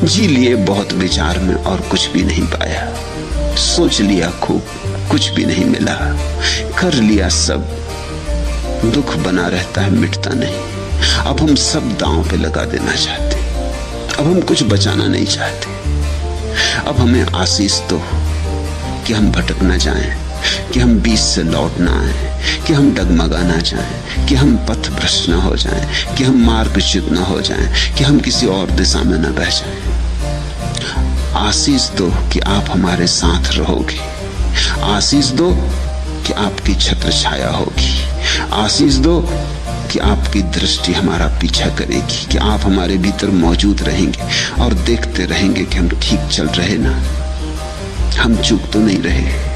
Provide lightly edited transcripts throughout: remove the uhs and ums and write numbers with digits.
जी लिए बहुत विचार में और कुछ भी नहीं पाया, सोच लिया खूब, कुछ भी नहीं मिला, कर लिया सब, दुख बना रहता है, मिटता नहीं। अब हम सब दांव पे लगा देना चाहते, अब हम कुछ बचाना नहीं चाहते। अब हमें आशीष दो कि हम भटक ना जाएं, कि हम बीच से लौट ना आए, कि हम डगमगा ना जाएं, कि हम पथ भ्रष्ट ना हो जाएं, कि हम मार्गच्युत ना हो जाएं, कि हम किसी और दिशा में ना बह जाएं। आशीष दो कि आप हमारे साथ रहोगे, आशीष दो कि आपकी छत्र छाया होगी, आशीष दो कि आपकी दृष्टि हमारा पीछा करेगी, कि आप हमारे भीतर मौजूद रहेंगे और देखते रहेंगे कि हम ठीक चल रहे ना, हम चूक तो नहीं रहे।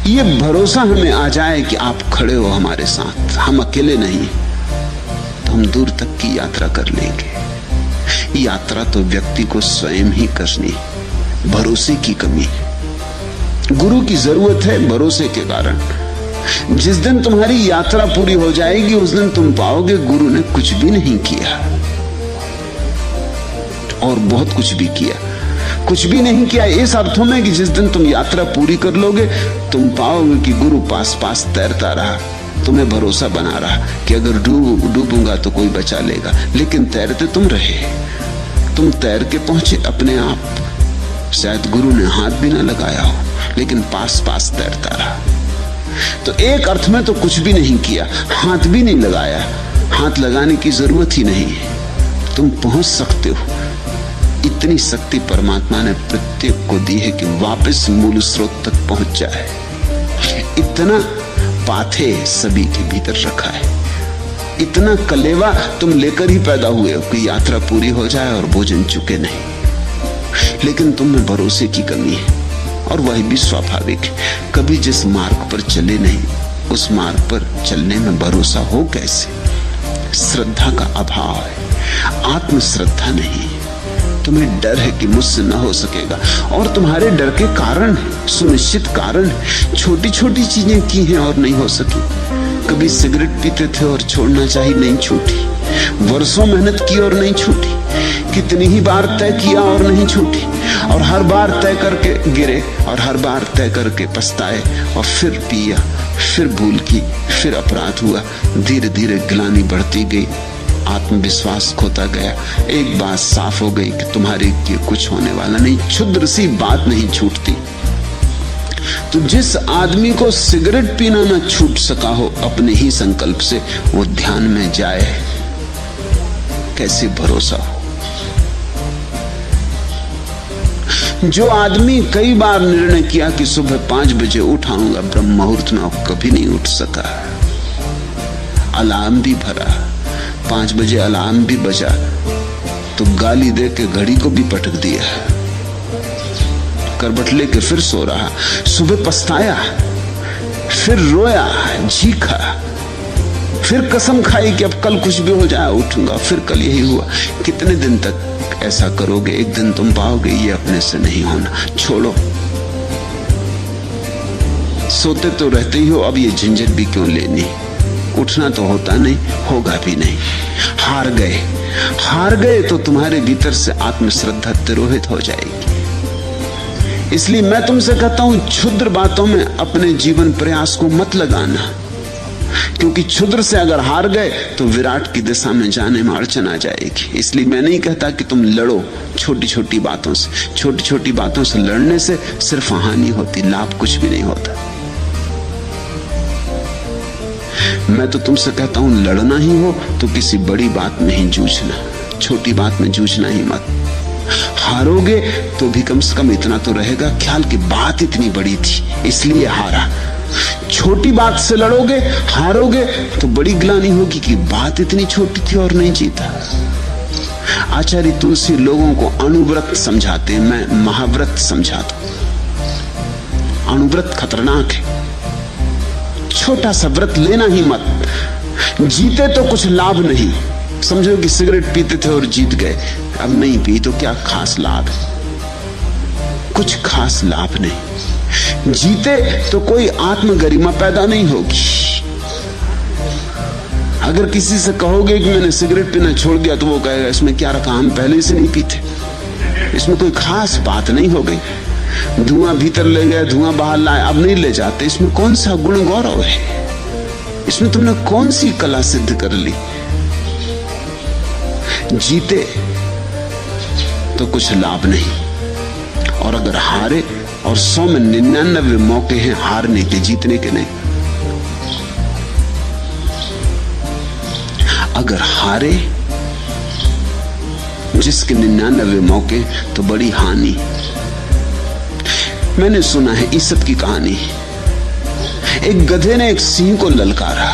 ये भरोसा हमें आ जाए कि आप खड़े हो हमारे साथ, हम अकेले नहीं, तो हम दूर तक की यात्रा कर लेंगे। यात्रा तो व्यक्ति को स्वयं ही करनी, भरोसे की कमी। गुरु की जरूरत है भरोसे के कारण। जिस दिन तुम्हारी यात्रा पूरी हो जाएगी उस दिन तुम पाओगे गुरु ने कुछ भी नहीं किया और बहुत कुछ भी किया। कुछ भी नहीं किया इस अर्थों में कि जिस दिन तुम यात्रा पूरी कर लोगे तुम पाओगे कि गुरु पास पास तैरता रहा, तुम्हें भरोसा बना रहा कि अगर डूबूंगा तो कोई बचा लेगा, लेकिन तैरते तुम रहे, तुम तैर के पहुंचे अपने आप। शायद गुरु ने हाथ भी ना लगाया हो लेकिन पास पास तैरता रहा। तो एक अर्थ में तो कुछ भी नहीं किया, हाथ भी नहीं लगाया, हाथ लगाने की जरूरत ही नहीं है, तुम पहुंच सकते हो। इतनी शक्ति परमात्मा ने प्रत्येक को दी है कि वापस मूल स्रोत तक पहुंच जाए। इतना पाथे सभी के भीतर रखा है, इतना कलेवा तुम लेकर ही पैदा हुए हो कि यात्रा पूरी हो जाए और भोजन चुके नहीं। लेकिन तुम में भरोसे की कमी है और वह भी स्वाभाविक है। कभी जिस मार्ग पर चले नहीं उस मार्ग पर चलने में भरोसा हो कैसे? श्रद्धा का अभाव है, आत्मश्रद्धा नहीं। तुम्हें डर है कि मुझसे न हो सकेगा और तुम्हारे डर के कारण है, सुनिश्चित कारण है। छोटी छोटी चीजें की हैं और नहीं हो सकी। कभी सिगरेट पीते थे और छोड़ना चाहिए, नहीं छूटी। वर्षों मेहनत की और नहीं छूटी। कितनी ही बार तय किया और नहीं छूटी। और हर बार तय करके गिरे और हर बार तय करके पछताए और फिर पिया, फिर भूल की, फिर अपराध हुआ। धीरे धीरे ग्लानि बढ़ती गई, आत्मविश्वास खोता गया। एक बात साफ हो गई कि तुम्हारे लिए कुछ होने वाला नहीं, क्षुद्र सी बात नहीं छूटती। तो जिस आदमी को सिगरेट पीना न छूट सका हो अपने ही संकल्प से, वो ध्यान में जाए, कैसे भरोसा हो? जो आदमी कई बार निर्णय किया कि सुबह 5 बजे उठाऊंगा ब्रह्म मुहूर्त में, कभी नहीं उठ सका। अलार्म भी भरा, 5 बजे अलार्म भी बजा तो गाली दे के घड़ी को भी पटक दिया, करवट लेके फिर सो रहा। सुबह पछताया, फिर रोया, चीखा, फिर कसम खाई कि अब कल कुछ भी हो जाए उठूंगा, फिर कल यही हुआ। कितने दिन तक ऐसा करोगे? एक दिन तुम पाओगे ये अपने से नहीं होना, छोड़ो। सोते तो रहते ही हो, अब ये झंझट भी क्यों लेनी? उठना तो होता नहीं, होगा भी नहीं। हार गए, हार गए तो तुम्हारे भीतर से आत्मश्रद्धा तिरोहित हो जाएगी। इसलिए मैं तुमसे कहता हूं, क्षुद्र बातों में अपने जीवन प्रयास को मत लगाना, क्योंकि क्षुद्र से अगर हार गए तो विराट की दिशा में जाने में अड़चन आ जाएगी। इसलिए मैं नहीं कहता कि तुम लड़ो छोटी छोटी बातों से। छोटी छोटी बातों से लड़ने से सिर्फ हानि होती, लाभ कुछ भी नहीं होता। मैं तो तुमसे कहता हूं, लड़ना ही हो तो किसी बड़ी बात में ही जूझना, छोटी बात में जूझना ही मत। हारोगे तो भी कम से कम इतना तो रहेगा ख्याल कि बात इतनी बड़ी थी इसलिए हारा। छोटी बात से लड़ोगे, हारोगे तो बड़ी ग्लानि होगी कि बात इतनी छोटी थी और नहीं जीता। आचार्य तुलसी लोगों को अणुव्रत समझाते हैं, मैं महाव्रत समझाता हूं। अणुव्रत खतरनाक है, छोटा सा व्रत लेना ही मत। जीते तो कुछ लाभ नहीं, समझो कि सिगरेट पीते थे और जीत गए, अब नहीं पी तो क्या खास लाभ है? कुछ खास लाभ नहीं। जीते तो कोई आत्मगरिमा पैदा नहीं होगी। अगर किसी से कहोगे कि मैंने सिगरेट पीना छोड़ दिया तो वो कहेगा इसमें क्या रखा, हम पहले से नहीं पीते। इसमें कोई खास बात नहीं हो गई। धुआं भीतर ले गए, धुआं बाहर लाए, अब नहीं ले जाते। इसमें कौन सा गुण गौरव है? इसमें तुमने कौन सी कला सिद्ध कर ली? जीते तो कुछ लाभ नहीं, और अगर हारे, और 100 में 99 मौके हैं हारने के, जीतने के नहीं। अगर हारे जिसके 99 मौके, तो बड़ी हानि। मैंने सुना है ईसप की कहानी, एक गधे ने एक सिंह को ललकारा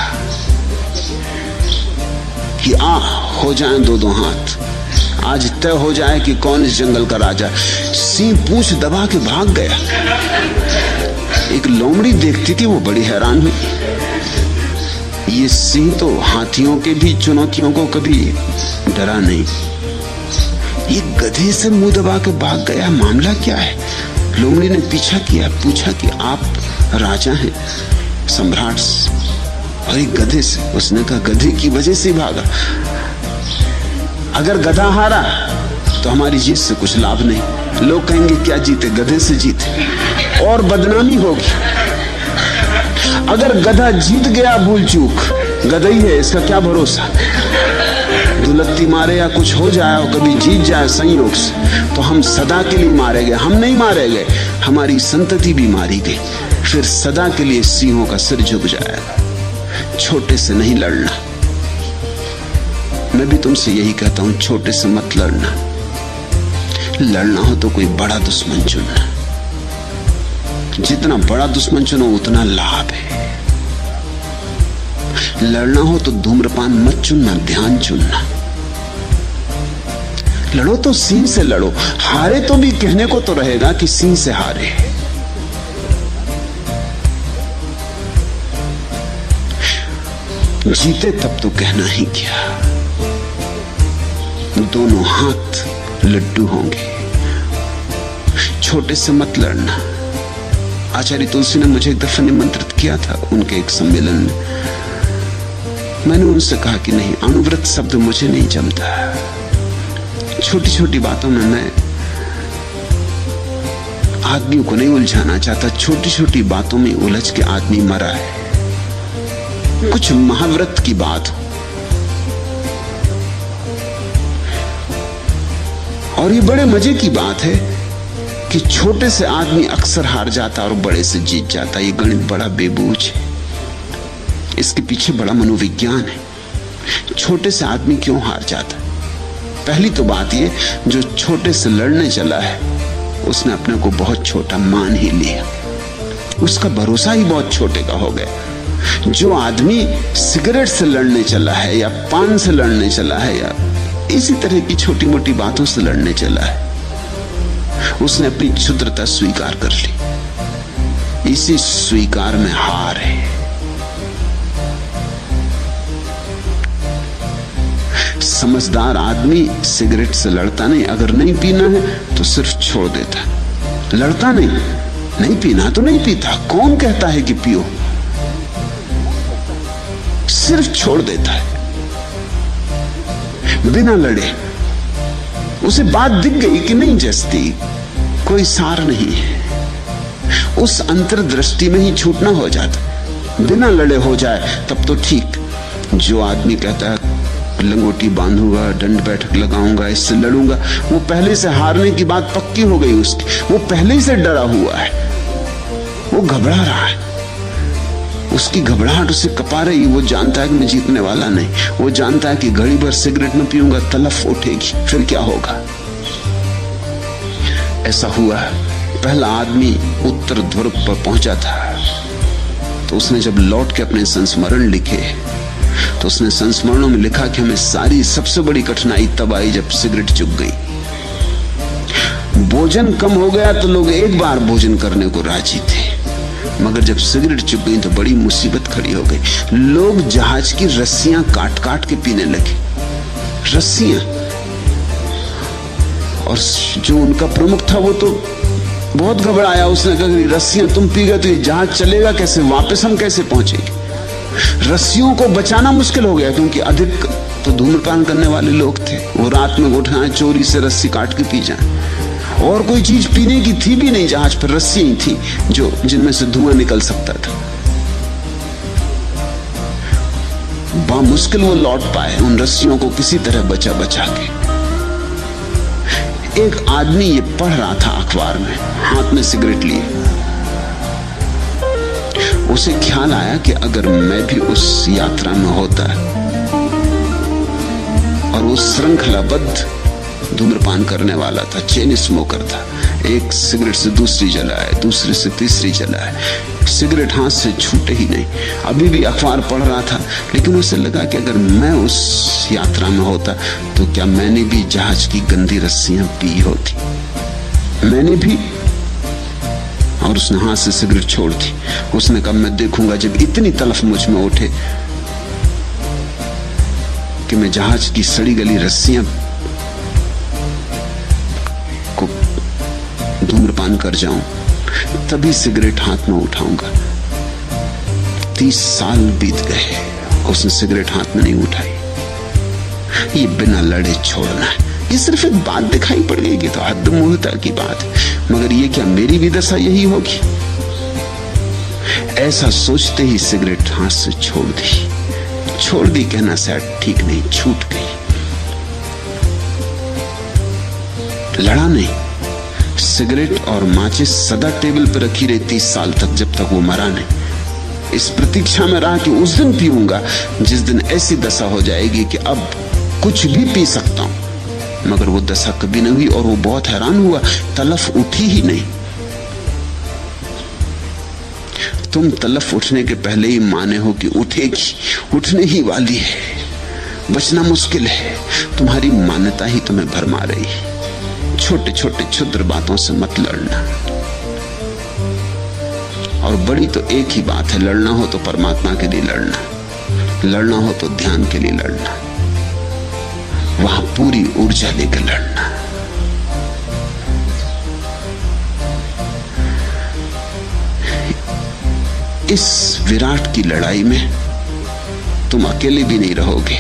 कि आ हो जाए दो हाथ, आज तय हो जाए कि कौन इस जंगल का राजा। सिंह पूंछ दबा के भाग गया। एक लोमड़ी देखती थी, वो बड़ी हैरान हुई। ये सिंह तो हाथियों के भी चुनौतियों को कभी डरा नहीं, ये गधे से मुंह दबा के भाग गया, मामला क्या है? लोमड़ी ने पीछा किया, पूछा कि आप राजा हैं, सम्राट, और एक गधे से। उसने कहा गधे की वजह से भागा। अगर गधा हारा तो हमारी जीत से कुछ लाभ नहीं। लोग कहेंगे क्या जीते, गधे से जीते, और बदनामी होगी। अगर गधा जीत गया भूल चूक, गधा ही है, इसका क्या भरोसा, दुलत्ती मारे या कुछ हो जाए और कभी जीत जाए संयोग से, तो हम सदा के लिए मारे गए। हम नहीं मारे गए, हमारी संतति भी मारी गई। फिर सदा के लिए सिंहों का सिर झुक जाएगा। छोटे से नहीं लड़ना। मैं भी तुमसे यही कहता हूं, छोटे से मत लड़ना। लड़ना हो तो कोई बड़ा दुश्मन चुनना। जितना बड़ा दुश्मन चुनो उतना लाभ है। लड़ना हो तो धूम्रपान मत चुनना, ध्यान चुनना। लड़ो तो सिंह से लड़ो, हारे तो भी कहने को तो रहेगा कि सिंह से हारे। जीते तब तो कहना ही क्या, दोनों हाथ लड्डू होंगे। छोटे से मत लड़ना। आचार्य तुलसी ने मुझे एक दफा निमंत्रित किया था उनके एक सम्मेलन में। मैंने उनसे कहा कि नहीं, अनुव्रत शब्द मुझे नहीं जमता। छोटी छोटी बातों में मैं आदमियों को नहीं उलझाना चाहता। छोटी छोटी बातों में उलझ के आदमी मरा है। कुछ महाव्रत की बात हो, और ये बड़े मजे की बात है कि छोटे से आदमी अक्सर हार जाता और बड़े से जीत जाता। ये गणित बड़ा बेबूझ है, इसके पीछे बड़ा मनोविज्ञान है। छोटे से आदमी क्यों हार जाता? पहली तो बात ये, जो छोटे से लड़ने चला है उसने अपने को बहुत छोटा मान ही लिया, उसका भरोसा ही बहुत छोटे का हो गया। जो आदमी सिगरेट से लड़ने चला है या पान से लड़ने चला है या इसी तरह की छोटी मोटी बातों से लड़ने चला है, उसने अपनी क्षुद्रता स्वीकार कर ली। इसी स्वीकार में हार है। समझदार आदमी सिगरेट से लड़ता नहीं। अगर नहीं पीना है तो सिर्फ छोड़ देता, लड़ता नहीं। नहीं पीना तो नहीं पीता, कौन कहता है कि पियो, सिर्फ छोड़ देता है बिना लड़े। उसे बात दिख गई कि नहीं जस्ती, कोई सार नहीं है, उस अंतर्दृष्टि में ही छूटना हो जाता। बिना लड़े हो जाए तब तो ठीक। जो आदमी कहता है लंगोटी बांधूंगा, दंड बैठक लगाऊंगा, इससे लड़ूंगा, वो पहले से हारने की बात पक्की हो गई उसकी। वो पहले ही से डरा हुआ है, वो घबरा रहा है, उसकी घबराहट उसे कपा रही। वो जानता है कि मैं जीतने वाला नहीं। वो जानता है कि घड़ी भर सिगरेट न पीऊंगा तलफ उठेगी, फिर क्या होगा। ऐसा हुआ। पहला आदमी उत्तर ध्रुव पर पहुंचा था, तो उसने जब लौट के अपने संस्मरण लिखे तो उसने संस्मरणों में लिखा कि हमें सारी सबसे बड़ी कठिनाई तब आई जब सिगरेट चुक गई। भोजन कम हो गया तो लोग एक बार भोजन करने को राजी थे, मगर जब सिगरेट चुक गई तो बड़ी मुसीबत खड़ी हो गई। लोग जहाज की रस्सियां काट काट के पीने लगे, रस्सियां। और जो उनका प्रमुख था वो तो बहुत घबराया। उसने कहा रस्सियां तुम पी गए तो ये जहाज चलेगा कैसे, वापस हम कैसे पहुंचेंगे। रस्सियों को बचाना मुश्किल हो गया, क्योंकि अधिक तो धूम्रपान करने वाले लोग थे। वो रात में उठाए चोरी से रस्सी काट के पी जाए। और कोई चीज पीने की थी भी नहीं, जहाज पर रस्सियां ही थी जो जिनमें से धुआं निकल सकता था। बामुश्किल वो लौट पाए उन रस्सियों को किसी तरह बचा बचा के। एक आदमी ये पढ़ रहा था अखबार में, हाथ में सिगरेट लिए। उसे ख्याल आया कि अगर मैं भी उस यात्रा में होता और वो श्रृंखलाबद्ध धूम्रपान करने वाला था, चेन स्मोकर था, एक सिगरेट से दूसरी जलाए, दूसरी से तीसरी जलाए, सिगरेट हाथ से छूटे ही नहीं। अभी भी अखबार पढ़ रहा था, लेकिन उसे लगा कि अगर मैं उस यात्रा में होता तो क्या मैंने भी जहाज की गंदी रस्सियां पी होती, मैंने भी। और उसने हाथ से सिगरेट छोड़ दी। उसने कहा मैं देखूंगा जब इतनी तलफ मुझ में उठे कि मैं जहाज की सड़ी गली रस्सियां को धूम्रपान कर जाऊं, तभी सिगरेट हाथ में उठाऊंगा। 30 साल बीत गए, उसने सिगरेट हाथ में नहीं उठाई। ये बिना लड़े छोड़ना है, ये सिर्फ एक बात दिखाई पड़ गई कि तो हद मूर्खता की बात है, मगर ये क्या मेरी भी दशा यही होगी? ऐसा सोचते ही सिगरेट हाथ से छोड़ दी कहना शायद ठीक नहीं, छूट गई। लड़ा नहीं। सिगरेट और माचिस सदा टेबल पर रखी रही 30 साल तक, जब तक वो मरा नहीं। इस प्रतीक्षा में रहा कि उस दिन पीऊंगा जिस दिन ऐसी दशा हो जाएगी कि अब कुछ भी पी सकता हूं, मगर वो दशा कभी नहीं हुई। और वो बहुत हैरान हुआ, तलफ उठी ही नहीं। तुम तलफ उठने के पहले ही माने हो कि उठेगी, उठने ही वाली है, बचना मुश्किल है। तुम्हारी मान्यता ही तुम्हें भरमा रही है। छोटे छोटे क्षुद्र बातों से मत लड़ना। और बड़ी तो एक ही बात है, लड़ना हो तो परमात्मा के लिए लड़ना, लड़ना हो तो ध्यान के लिए लड़ना, वहां पूरी ऊर्जा लेकर लड़ना। इस विराट की लड़ाई में तुम अकेले भी नहीं रहोगे।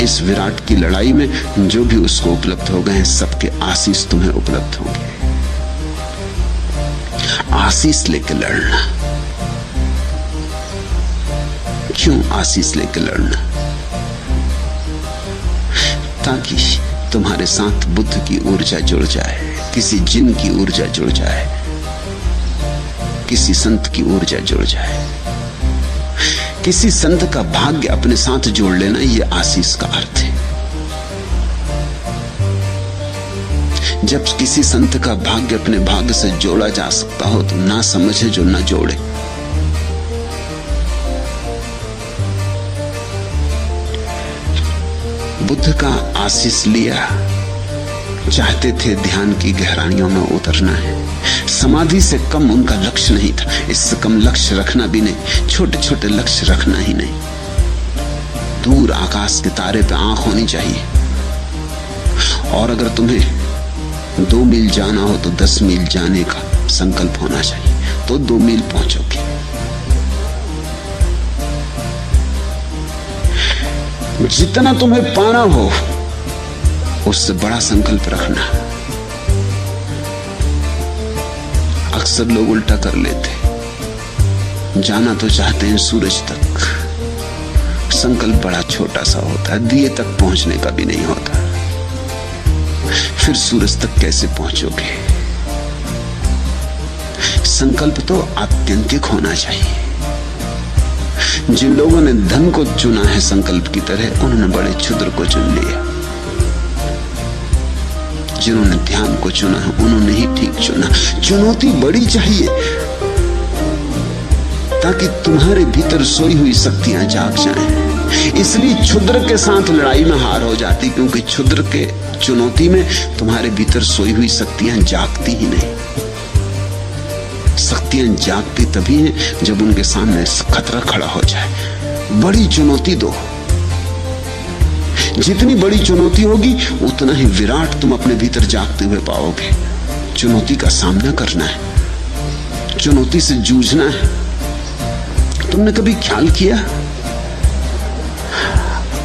इस विराट की लड़ाई में जो भी उसको उपलब्ध हो गए, सबके आशीष तुम्हें उपलब्ध होंगे। आशीष लेकर लड़ना। क्यों आशीष लेकर लड़ना? ताकि तुम्हारे साथ बुद्ध की ऊर्जा जुड़ जाए, किसी जिन की ऊर्जा जुड़ जाए, किसी संत की ऊर्जा जुड़ जाए। किसी संत का भाग्य अपने साथ जोड़ लेना, यह आशीष का अर्थ है। जब किसी संत का भाग्य अपने भाग्य से जोड़ा जा सकता हो तो ना समझे जो ना जोड़े। बुद्ध का आशीष लिया, चाहते थे ध्यान की गहराइयों में उतरना है। समाधि से कम उनका लक्ष्य नहीं था, इससे कम लक्ष्य रखना भी नहीं, छोटे छोटे लक्ष्य रखना ही नहीं। दूर आकाश के तारे पे आंख होनी चाहिए। और अगर तुम्हें 2 मील जाना हो तो 10 मील जाने का संकल्प होना चाहिए, तो 2 मील पहुंचोगे। जितना तुम्हें पाना हो उससे बड़ा संकल्प रखना। अक्सर लोग उल्टा कर लेते, जाना तो चाहते हैं सूरज तक, संकल्प बड़ा छोटा सा होता है, दिए तक पहुंचने का भी नहीं होता। फिर सूरज तक कैसे पहुंचोगे? संकल्प तो आत्यंतिक होना चाहिए। जिन लोगों ने धन को चुना है संकल्प की तरह, उन्होंने बड़े क्षुद्र को चुन लिया। जिन्होंने ध्यान को चुना है उन्होंने ही ठीक चुना। चुनौती बड़ी चाहिए ताकि तुम्हारे भीतर सोई हुई शक्तियां जाग जाएं। इसलिए क्षुद्र के साथ लड़ाई में हार हो जाती, क्योंकि क्षुद्र के चुनौती में तुम्हारे भीतर सोई हुई शक्तियां जागती ही नहीं। शक्तियां जागती तभी हैं जब उनके सामने खतरा खड़ा हो जाए। बड़ी चुनौती दो। जितनी बड़ी चुनौती होगी उतना ही विराट तुम अपने भीतर जागते हुए पाओगे। चुनौती का सामना करना है, चुनौती से जूझना है। तुमने कभी ख्याल किया,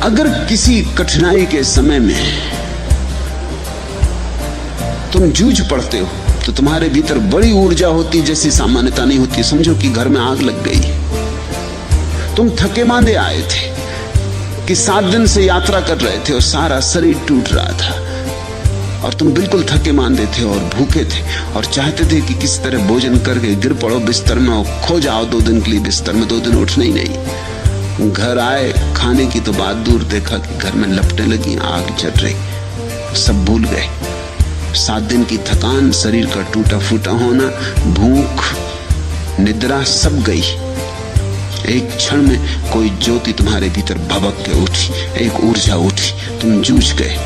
अगर किसी कठिनाई के समय में तुम जूझ पड़ते हो तो तुम्हारे भीतर बड़ी ऊर्जा होती जैसी सामान्यता नहीं होती। समझो कि घर में आग लग गई, तुम थके मांदे आए थे कि 7 दिन से यात्रा कर रहे थे और सारा शरीर टूट रहा था और तुम बिल्कुल थके मांदे थे और भूखे थे और चाहते थे कि किस तरह भोजन करके गिर पड़ो बिस्तर में और खो जाओ 2 दिन के लिए बिस्तर में, 2 दिन उठना ही नहीं। घर आए, खाने की तो बात दूर, देखा कि घर में लपटें लगी, आग जल रही, सब भूल गए। 7 दिन की थकान, शरीर का टूटा फूटा होना, भूख, निद्रा सब गई। एक क्षण में कोई ज्योति तुम्हारे भीतर भभक के उठी, एक ऊर्जा उठी, तुम जूझ गए।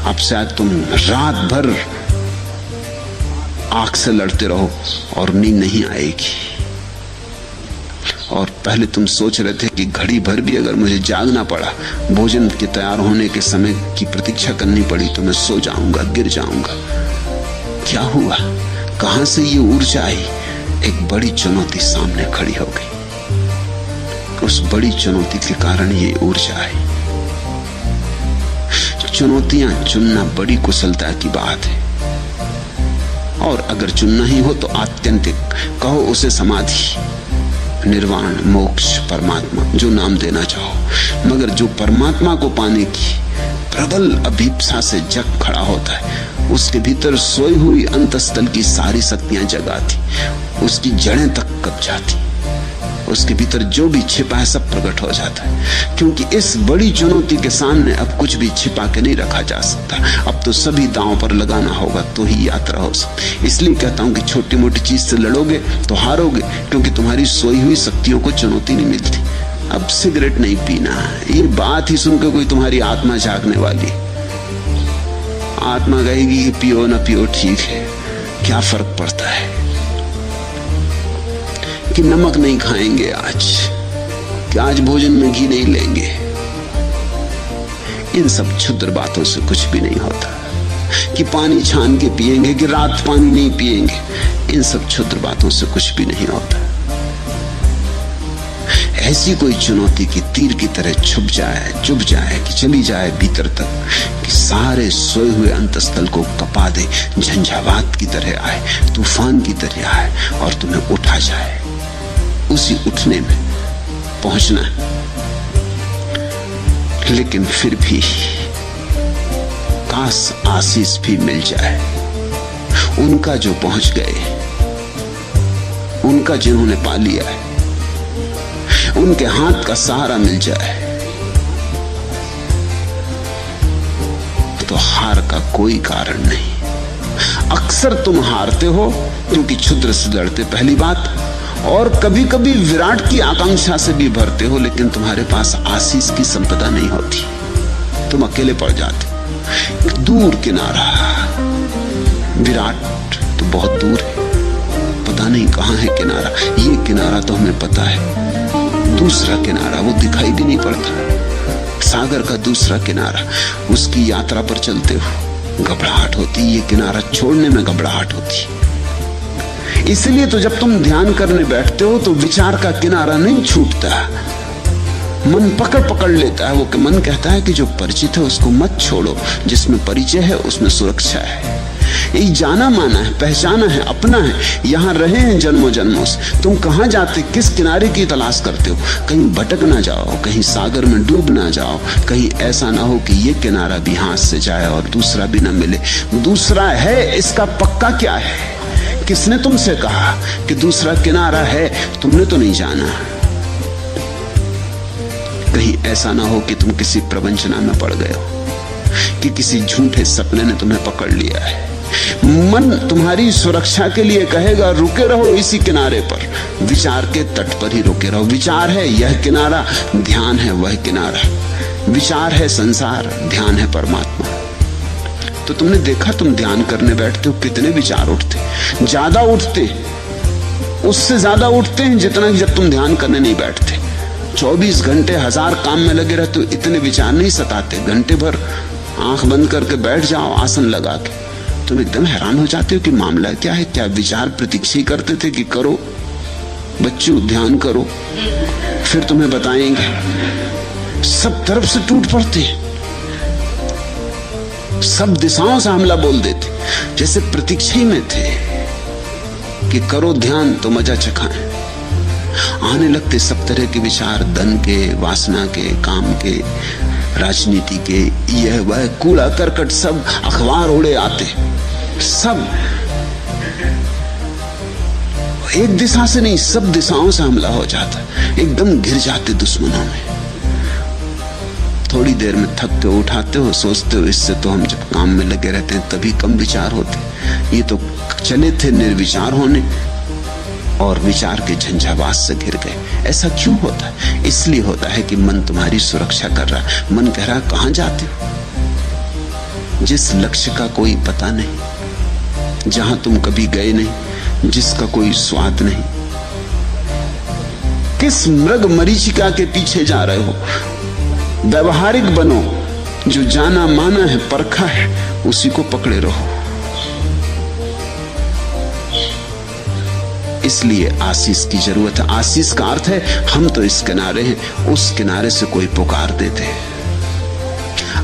अब शायद तुम रात भर आंख से लड़ते रहो और नींद नहीं आएगी। और पहले तुम सोच रहे थे कि घड़ी भर भी अगर मुझे जागना पड़ा, भोजन के तैयार होने के समय की प्रतीक्षा करनी पड़ी तो मैं सो जाऊंगा, गिर जाऊंगा। क्या हुआ? कहां से ये ऊर्जा आई? एक बड़ी चुनौती सामने खड़ी हो गई। उस बड़ी चुनौती के कारण ये ऊर्जा आई। चुनौतियां चुनना बड़ी कुशलता की बात है, और अगर चुनना ही हो तो आत्यंतिक, कहो उसे समाधि, निर्वाण, मोक्ष, परमात्मा, जो नाम देना चाहो। मगर जो परमात्मा को पाने की प्रबल अभीप्सा से जग खड़ा होता है, उसके भीतर सोई हुई अंतस्थल की सारी शक्तियां जगाती, उसकी जड़ें तक कब जाती, उसके भीतर जो भी छिपा है सब प्रकट हो जाता है। क्योंकि इस बड़ी चुनौती के सामने अब कुछ भी छिपा के नहीं रखा जा सकता। अब तो सभी दांव पर लगाना होगा तो ही यात्रा हो सकती। इसलिए कहता हूं कि छोटी मोटी चीज से लड़ोगे तो हारोगे, क्योंकि तुम्हारी सोई हुई शक्तियों को चुनौती नहीं मिलती। अब सिगरेट नहीं पीना, ये बात ही सुनकर कोई तुम्हारी आत्मा जागने वाली, आत्मा कहेगी कि पियो ना पियो ठीक है, क्या फर्क पड़ता है, कि नमक नहीं खाएंगे आज, कि आज भोजन में घी नहीं लेंगे। इन सब क्षुद्र बातों से कुछ भी नहीं होता। कि पानी छान के पिएंगे, कि रात पानी नहीं पिएंगे, इन सब क्षुद्र बातों से कुछ भी नहीं होता। ऐसी कोई चुनौती की तीर की तरह छुप जाए, चुभ जाए, कि चली जाए भीतर तक, कि सारे सोए हुए अंतस्थल को कपा दे, झंझावात की तरह आए, तूफान की तरह आए और तुम्हें उठा जाए। उसी उठने में पहुंचना है। लेकिन फिर भी काश आशीष भी मिल जाए उनका जो पहुंच गए, उनका जिन्होंने पा लिया है, उनके हाथ का सहारा मिल जाए तो हार का कोई कारण नहीं। अक्सर तुम हारते हो क्योंकि क्षुद्र से लड़ते, पहली बात, और कभी कभी विराट की आकांक्षा से भी भरते हो, लेकिन तुम्हारे पास आशीष की संपदा नहीं होती, तुम अकेले पड़ जाते। दूर किनारा, विराट तो बहुत दूर है, पता नहीं कहां है किनारा। ये किनारा तो हमें पता है, दूसरा किनारा वो दिखाई भी नहीं पड़ता। सागर का दूसरा किनारा, उसकी यात्रा पर चलते हो घबराहट होती, ये किनारा छोड़ने में घबराहट होती। इसलिए तो जब तुम ध्यान करने बैठते हो तो विचार का किनारा नहीं छूटता, मन पकड़ लेता है। वो कि मन कहता है कि जो परिचित है उसको मत छोड़ो, जिसमें परिचय है उसमें सुरक्षा है, ये जाना माना है, पहचाना है, अपना है, यहां रहे हैं जन्मों जन्मों से। तुम कहां जाते, किस किनारे की तलाश करते हो? कहीं भटक ना जाओ, कहीं सागर में डूब ना जाओ, कहीं ऐसा ना हो कि ये किनारा भी हाथ से जाए और दूसरा भी ना मिले। दूसरा है, इसका पक्का क्या है? किसने तुमसे कहा कि दूसरा किनारा है? तुमने तो नहीं जाना। कहीं ऐसा ना हो कि तुम किसी प्रवंचना में पड़ गए हो, कि किसी झूठे सपने ने तुम्हें पकड़ लिया है। मन तुम्हारी सुरक्षा के लिए कहेगा रुके रहो इसी किनारे पर, विचार के तट पर ही रुके रहो। विचार है यह किनारा, ध्यान है वह किनारा। विचार है संसार, ध्यान है परमात्मा। तो तुमने देखा, तुम ध्यान करने बैठते हो कितने विचार उठते, ज्यादा उठते, उससे ज्यादा उठते हैं जितना कि जब तुम ध्यान करने नहीं बैठते। 24 घंटे 1000 काम में लगे रहते हो, इतने विचार नहीं सताते। घंटे भर आंख बंद करके बैठ जाओ आसन लगा के, तुम एकदम हैरान हो जाते हो कि मामला क्या है। क्या विचार प्रतीक्षा करते थे कि करो बच्चों ध्यान करो, फिर तुम्हें बताएंगे। सब तरफ से टूट पड़ते, सब दिशाओं से हमला बोल देते, जैसे प्रतीक्षा ही में थे कि करो ध्यान तो मजा चखाएं। आने लगते सब तरह के विचार, धन के, वासना के, काम के, राजनीति के, यह वह कूड़ा करकट सब अखबार उड़े आते। सब एक दिशा से नहीं, सब दिशाओं से हमला हो जाता, एकदम घिर जाते दुश्मनों में। थोड़ी देर में थक के उठाते हो, सोचते हो इससे तो हम जब काम में लगे रहते हैं तभी कम विचार होते, ये तो चले थे निर्विचार होने और विचार के झंझावात से घिर गए। ऐसा क्यों होता है? इसलिए होता है कि मन तुम्हारी सुरक्षा कर रहा है। मन कह रहा कहां जाते हो, जिस लक्ष्य का कोई पता नहीं, जहां तुम कभी गए नहीं, जिसका कोई स्वाद नहीं, किस मृग मरीचिका के पीछे जा रहे हो। व्यवहारिक बनो, जो जाना माना है, परखा है, उसी को पकड़े रहो। इसलिए आशीष की जरूरत है। आशीष का अर्थ है हम तो इस किनारे हैं, उस किनारे से कोई पुकार देते हैं।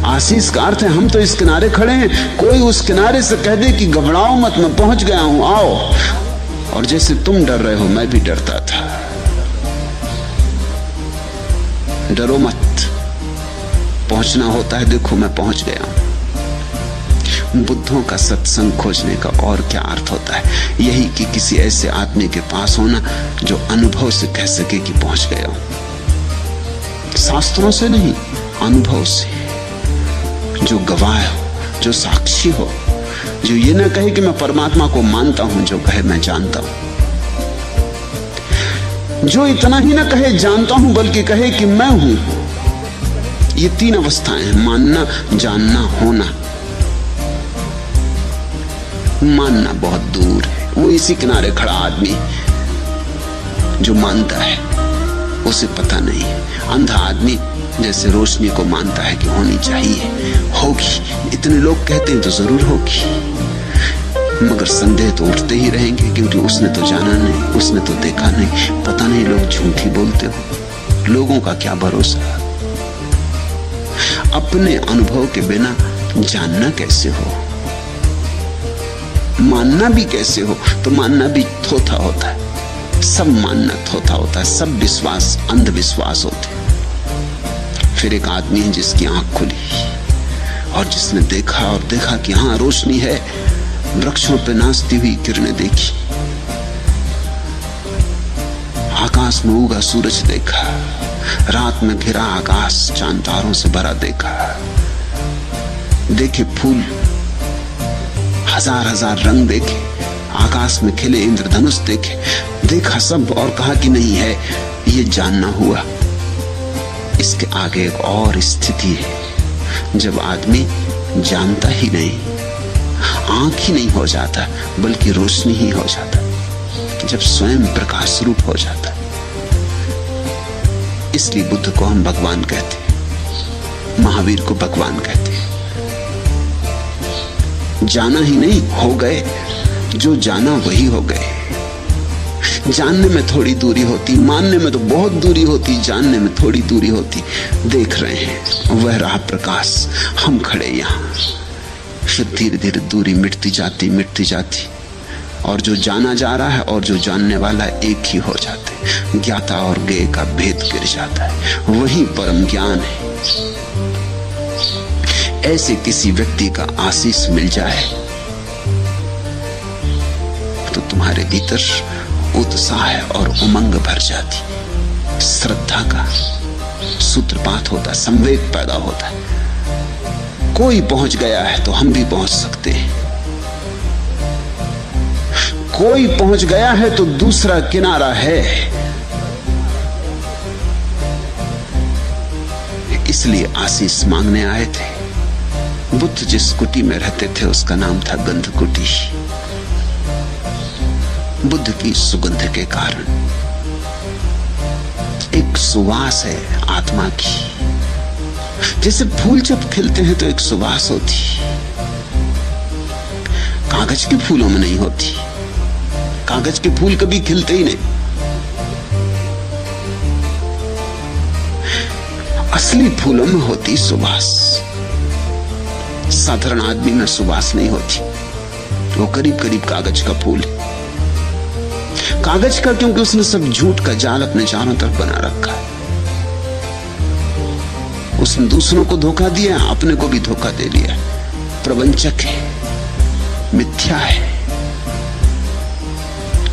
आशीष का अर्थ है हम तो इस किनारे खड़े हैं, कोई उस किनारे से कह दे कि घबराओ मत, मैं पहुंच गया हूं, आओ। और जैसे तुम डर रहे हो मैं भी डरता था। डरो मत, पहुंचना होता है, देखो मैं पहुंच गया हूं। बुद्धों का सत्संग खोजने का और क्या अर्थ होता है? यही कि किसी ऐसे आदमी के पास होना जो अनुभव से कह सके कि पहुंच गया हूं। शास्त्रों से नहीं, अनुभव से। जो गवाह हो, जो साक्षी हो, जो ये ना कहे कि मैं परमात्मा को मानता हूं, जो कहे मैं जानता हूं। जो इतना ही ना कहे जानता हूं, बल्कि कहे कि मैं हूं। ये तीन अवस्थाएं हैं, मानना, जानना, होना। मानना बहुत दूर है, वो इसी किनारे खड़ा आदमी जो मानता है, उसे पता नहीं है। अंधा आदमी जैसे रोशनी को मानता है कि होनी चाहिए, होगी, इतने लोग कहते हैं तो जरूर होगी, मगर संदेह तो उठते ही रहेंगे, क्योंकि उसने तो जाना नहीं, उसने तो देखा नहीं। पता नहीं लोग झूठ ही बोलते हो, लोगों का क्या भरोसा। अपने अनुभव के बिना जानना कैसे हो, मानना भी कैसे हो? तो मानना भी थोथा होता है, सब मानना थोथा होता है, सब विश्वास अंधविश्वास होते। फिर एक आदमी है जिसकी आंख खुली और जिसने देखा और देखा कि हाँ रोशनी है, वृक्षों पे नाचती हुई किरणें देखी, आकाश में उगा सूरज देखा, रात में घिरा आकाश चांद तारों से भरा देखा, देखे फूल, हजार हजार रंग देखे, आकाश में खिले इंद्रधनुष देखे, देखा सब और कहा कि नहीं है, ये जानना हुआ। इसके आगे एक और स्थिति है, जब आदमी जानता ही नहीं, आंख ही नहीं हो जाता, बल्कि रोशनी ही हो जाता, जब स्वयं प्रकाश रूप हो जाता। इसलिए बुद्ध को हम भगवान कहते, महावीर को भगवान कहते। जाना ही नहीं, हो गए, जो जाना वही हो गए। जानने में थोड़ी दूरी होती, मानने में तो बहुत दूरी होती, जानने में थोड़ी दूरी होती। देख रहे हैं वह रहा प्रकाश, हम खड़े यहाँ। फिर धीरे धीरे दूरी मिटती जाती, और जो जाना जा रहा है और जो जानने वाला है एक ही हो जाते। ज्ञाता और ज्ञेय का भेद गिर जाता है, वही परम ज्ञान है। ऐसे किसी व्यक्ति का आशीष मिल जाए तो तुम्हारे भीतर उत्साह और उमंग भर जाती, श्रद्धा का सूत्रपात होता, संवेग पैदा होता है। कोई पहुंच गया है तो हम भी पहुंच सकते हैं, कोई पहुंच गया है तो दूसरा किनारा है। इसलिए आशीष मांगने आए थे। बुद्ध जिस कुटी में रहते थे उसका नाम था गंध कुटी। बुद्ध की सुगंध के कारण एक सुवास है आत्मा की। जैसे फूल जब खिलते हैं तो एक सुवास होती, कागज के फूलों में नहीं होती। कागज के फूल कभी खिलते ही नहीं। असली फूलों में होती सुवास, साधारण आदमी में सुवास नहीं होती। वो करीब करीब कागज का फूल है। कागज का क्योंकि उसने सब झूठ का जाल अपने चारों तरफ बना रखा है। उसने दूसरों को धोखा दिया, अपने को भी धोखा दे लिया। प्रवंचक है, मिथ्या है,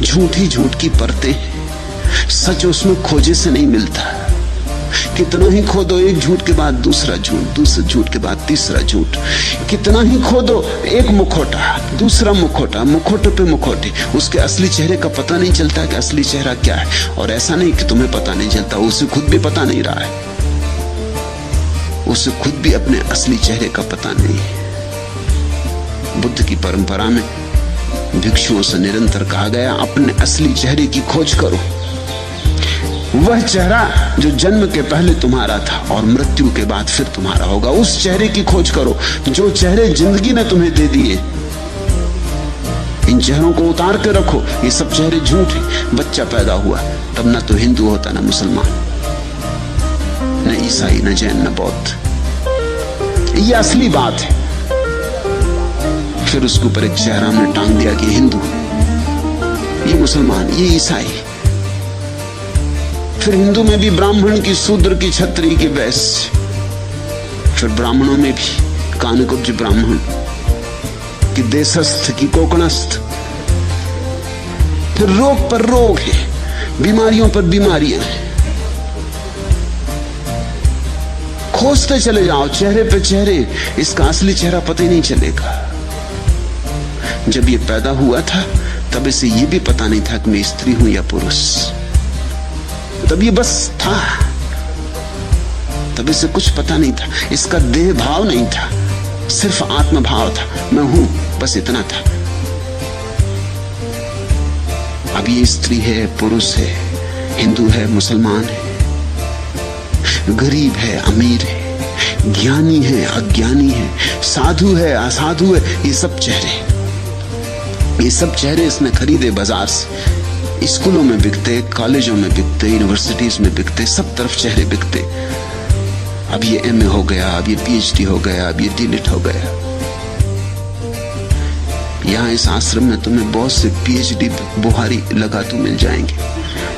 झूठ ही झूठ की परतें हैं। सच उसमें खोजे से नहीं मिलता। कितना ही खोदो, एक झूठ के बाद दूसरा झूठ, दूसरे झूठ के बाद तीसरा झूठ। कितना ही खोदो, एक मुखौटा, दूसरा मुखौटा, मुखौटे पे मुखौटे। उसके असली चेहरे का पता नहीं चलता कि असली चेहरा क्या है। और ऐसा नहीं कि तुम्हें पता नहीं चलता, उसे खुद भी पता नहीं रहा है। उसे खुद भी अपने असली चेहरे का पता नहीं है। बुद्ध की परंपरा में भिक्षुओं से निरंतर कहा गया, अपने असली चेहरे की खोज करो। वह चेहरा जो जन्म के पहले तुम्हारा था और मृत्यु के बाद फिर तुम्हारा होगा, उस चेहरे की खोज करो। जो चेहरे जिंदगी ने तुम्हें दे दिए, इन चेहरों को उतार के रखो। ये सब चेहरे झूठ हैं। बच्चा पैदा हुआ तब ना तो हिंदू होता, ना मुसलमान, न ईसाई, न जैन, न बौद्ध। ये असली बात है। फिर उसके ऊपर एक चेहरा हमने टांग दिया कि हिंदू, ये मुसलमान, ये ईसाई। फिर हिंदू में भी ब्राह्मण की, शूद्र की, क्षत्रिय की, वैश्य। फिर ब्राह्मणों में भी कानकुब्ज ब्राह्मण कि देशस्थ की कोकणस्थ। फिर रोग पर रोग है, बीमारियों पर बीमारियां हैं। खोजते चले जाओ चेहरे पे चेहरे, इसका असली चेहरा पता ही नहीं चलेगा। जब ये पैदा हुआ था तब इसे ये भी पता नहीं था कि मैं स्त्री हूं या पुरुष। तब ये बस था, तब इसे कुछ पता नहीं था। इसका देह भाव नहीं था, सिर्फ आत्म भाव था, मैं हूं, बस इतना था। अब ये स्त्री है, पुरुष है, हिंदू है, मुसलमान है, गरीब है, अमीर है, ज्ञानी है, अज्ञानी है, साधु है, असाधु है। ये सब चेहरे इसने खरीदे बाजार से। स्कूलों में बिकते, कॉलेजों में बिकते, यूनिवर्सिटीज में बिकते, सब तरफ चेहरे बिकते। अब ये एमए हो गया, अब ये पीएचडी हो गया, अब ये डीलिट हो गया। यहाँ इस आश्रम में तुम्हें बहुत से पीएचडी बुहारी लगातू मिल जाएंगे।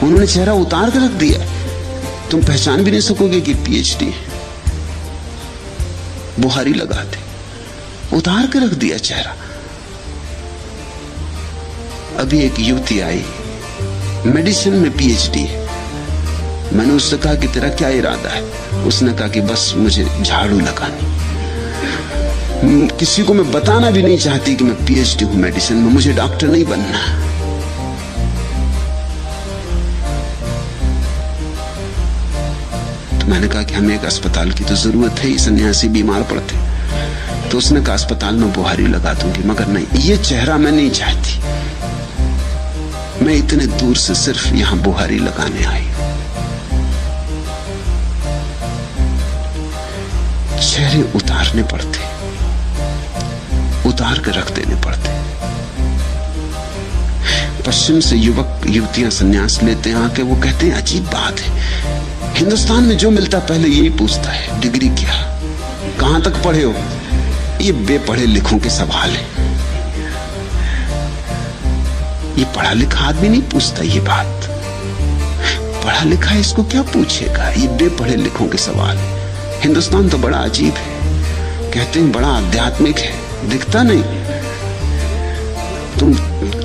उन्होंने चेहरा उतार कर रख दिया, तुम पहचान भी नहीं सकोगे कि पीएचडी है। बुहारी लगाते, उतार के रख दिया चेहरा। अभी एक युवती आई, मेडिसिन में पीएचडी है। मैंने उससे कहा कि तेरा क्या इरादा है? उसने कहा कि बस मुझे झाड़ू लगानी। किसी को मैं बताना भी नहीं चाहती कि मैं पीएचडी हूं मेडिसिन में, मुझे डॉक्टर नहीं बनना। तो मैंने कहा कि हमें एक अस्पताल की तो जरूरत है, सन्यासी बीमार पड़ते। तो उसने कहा अस्पताल में बुहारी लगा दूंगी, मगर नहीं, ये चेहरा मैं नहीं चाहती। मैं इतने दूर से सिर्फ यहां बुहारी लगाने आई। चेहरे उतारने पड़ते, उतार कर रख देने पड़ते। पश्चिम से युवक युवतियां संन्यास लेते हैं आके, वो कहते हैं अजीब बात है, हिंदुस्तान में जो मिलता पहले यही पूछता है, डिग्री क्या, कहां तक पढ़े हो। ये बेपढ़े लिखों के सवाल है। ये पढ़ा लिखा आदमी नहीं पूछता ये बात। पढ़ा लिखा इसको क्या पूछेगा, ये बेपढ़े लिखों के सवाल है। हिंदुस्तान तो बड़ा अजीब है, कहते हैं बड़ा आध्यात्मिक है, दिखता नहीं। तुम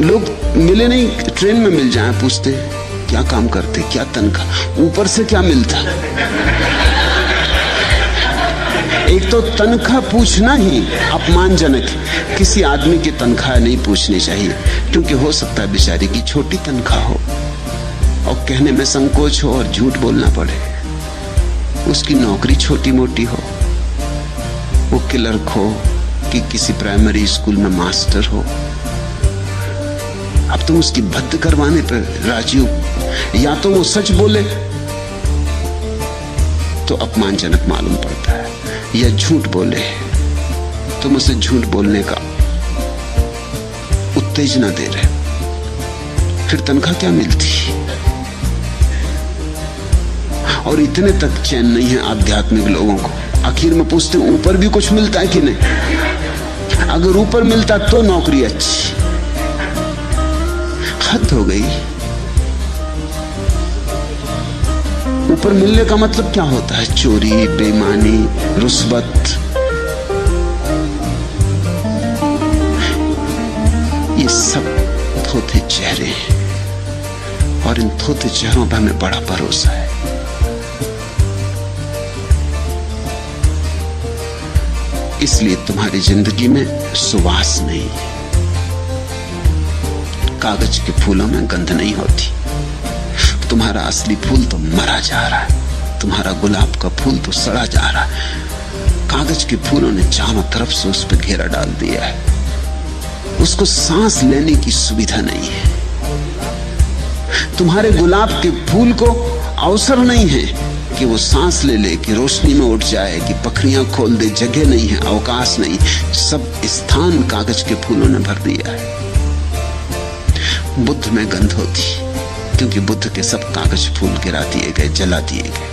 लोग मिले नहीं, ट्रेन में मिल जाए, पूछते क्या काम करते, क्या तनख्वाह, ऊपर से क्या मिलता। एक तो तनख्वाह पूछना ही अपमानजनक है। किसी आदमी की तनख्वाह नहीं पूछनी चाहिए, क्योंकि हो सकता है बेचारी की छोटी तनख्वाह हो और कहने में संकोच हो और झूठ बोलना पड़े। उसकी नौकरी छोटी मोटी हो, वो क्लर्क हो कि किसी प्राइमरी स्कूल में मास्टर हो। अब तुम उसकी भद्द करवाने पर राजी हो, या तो वो सच बोले तो अपमानजनक मालूम पड़ता है, या झूठ बोले तुम उसे झूठ बोलने का उत्तेजना दे रहे, फिर तनख्वाह क्या मिलती। और इतने तक चैन नहीं है आध्यात्मिक लोगों को, आखिर में पूछते ऊपर भी कुछ मिलता है कि नहीं। अगर ऊपर मिलता तो नौकरी अच्छी, हद हो गई। ऊपर मिलने का मतलब क्या होता है? चोरी, बेईमानी, रुश्वत। ये सब थोथे चेहरे हैं और इन थोथे चेहरों पर हमें बड़ा भरोसा है। इसलिए तुम्हारी जिंदगी में सुवास नहीं है। कागज के फूलों में गंध नहीं होती। तुम्हारा असली फूल तो मरा जा रहा है, तुम्हारा गुलाब का फूल तो सड़ा जा रहा है। कागज के फूलों ने चारों तरफ से उस पर घेरा डाल दिया है, उसको सांस लेने की सुविधा नहीं है। तुम्हारे गुलाब के फूल को अवसर नहीं है कि वो सांस ले ले, कि रोशनी में उठ जाए, कि पखरियां खोल दे। जगह नहीं है, अवकाश नहीं, सब स्थान कागज के फूलों ने भर दिया है। बुद्ध में गंध होती, क्योंकि बुद्ध के सब कागज फूल गिरा दिए गए, जला दिए गए।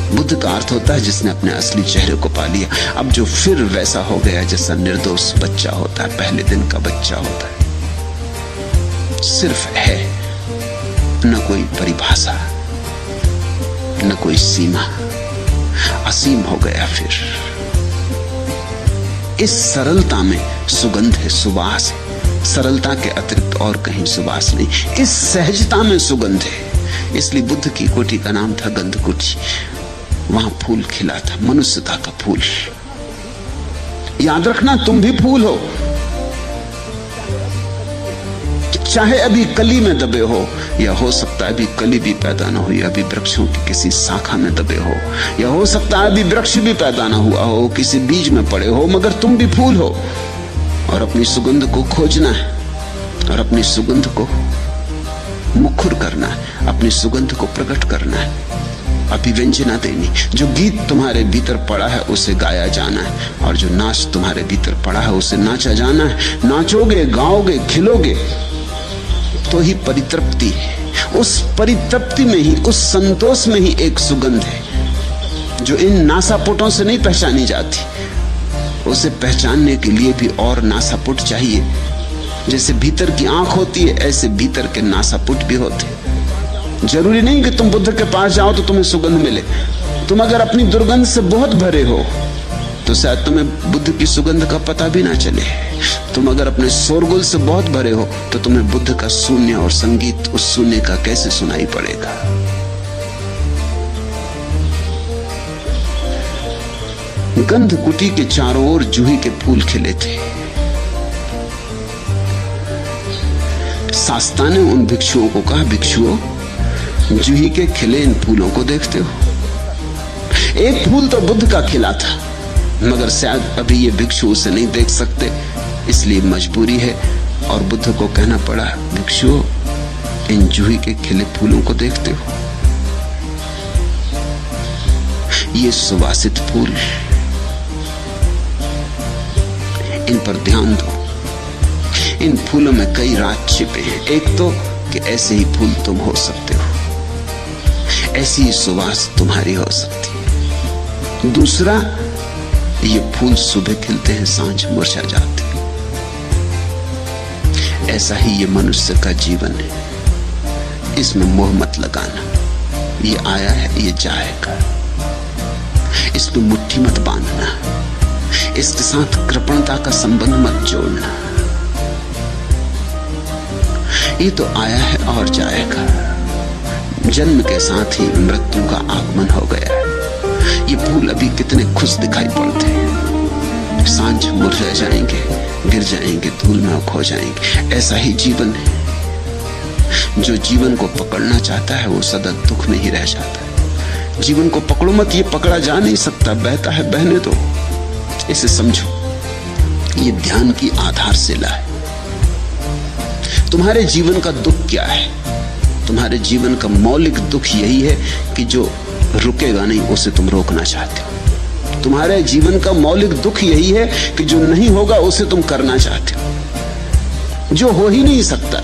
बुद्ध का अर्थ होता है जिसने अपने असली चेहरे को पा लिया। अब जो फिर वैसा हो गया जैसा निर्दोष बच्चा होता है, पहले दिन का बच्चा होता है। सिर्फ है, न कोई परिभाषा, न कोई सीमा, असीम हो गया। फिर इस सरलता में सुगंध है, सुवास है। सरलता के अतिरिक्त और कहीं सुवास नहीं। इस सहजता में सुगंध है। इसलिए बुद्ध की कोठी का नाम था गंध कोठी। वहां फूल खिला था, मनुष्यता का फूल। याद रखना, तुम भी फूल हो, चाहे अभी कली में दबे हो, या हो सकता है अभी कली भी पैदा ना हुई, अभी वृक्षों की किसी शाखा में दबे हो, या हो सकता है अभी वृक्ष भी पैदा ना हुआ हो, किसी बीज में पड़े हो, मगर तुम भी फूल हो। और अपनी सुगंध को खोजना है, और अपनी सुगंध को मुखर करना है, अपनी सुगंध को प्रकट करना है, अभिव्यंजना देनी। जो गीत तुम्हारे भीतर पड़ा है उसे गाया जाना है, और जो नाच तुम्हारे भीतर पड़ा है उसे नाचा जाना है। नाचोगे, गाओगे, खिलोगे तो ही परितृप्ति है। उस परितृप्ति में ही, उस संतोष में ही एक सुगंध है जो इन नासापुटों से नहीं पहचानी जाती। उसे पहचानने के लिए भी और नासापुट चाहिए। जैसे भीतर की आंख होती है, ऐसे भीतर के नासापुट भी होते। जरूरी नहीं कि तुम बुद्ध के पास जाओ तो तुम्हें सुगंध मिले। तुम अगर अपनी दुर्गंध से बहुत भरे हो तो शायद तुम्हें बुद्ध की सुगंध का पता भी ना चले। तुम अगर अपने शोरगुल से बहुत भरे हो तो तुम्हें बुद्ध का शून्य और संगीत उस शून्य का कैसे सुनाई पड़ेगा। गंध कुटी के चारों ओर जूही के फूल खिले थे। शास्ता ने उन भिक्षुओं को कहा, भिक्षुओं, जूही के खिले इन फूलों को देखते हो? एक फूल तो बुद्ध का खिला था, मगर शायद अभी ये भिक्षु उसे नहीं देख सकते, इसलिए मजबूरी है। और बुद्ध को कहना पड़ा, भिक्षुओं, इन जूही के खिले फूलों को देखते हो? ये सुवासित फूल, इन पर ध्यान दो। इन फूलों में कई राज छिपे हैं। एक तो कि ऐसे ही फूल तुम हो सकते हो, ऐसी ही सुवास तुम्हारी हो सकती है। दूसरा, ये फूल सुबह खिलते हैं, सांझ मुरझा जाते हैं। ऐसा ही ये मनुष्य का जीवन है। इसमें मोह मत लगाना। ये आया है, ये जाएगा। इसमें मुट्ठी मत बांधना। इसके साथ कृपणता का संबंध मत जोड़ना। ये तो आया है और जाएगा। जन्म के साथ ही मृत्यु का आगमन हो गया है। ये फूल अभी कितने खुश दिखाई पड़ते हैं, सांझ मुरझा जाएंगे, गिर जाएंगे, धूल में खो जाएंगे। ऐसा ही जीवन है। जो जीवन को पकड़ना चाहता है वो सदा दुख में ही रह जाता है। जीवन को पकड़ो मत, ये पकड़ा जा नहीं सकता, बहता है बहने दो। इसे समझो, ये ध्यान की आधारशिला है। तुम्हारे जीवन का दुख क्या है? तुम्हारे जीवन का मौलिक दुख यही है कि जो रुकेगा नहीं उसे तुम रोकना चाहते हो। तुम्हारे जीवन का मौलिक दुख यही है कि जो नहीं होगा उसे तुम करना चाहते हो, जो हो ही नहीं सकता।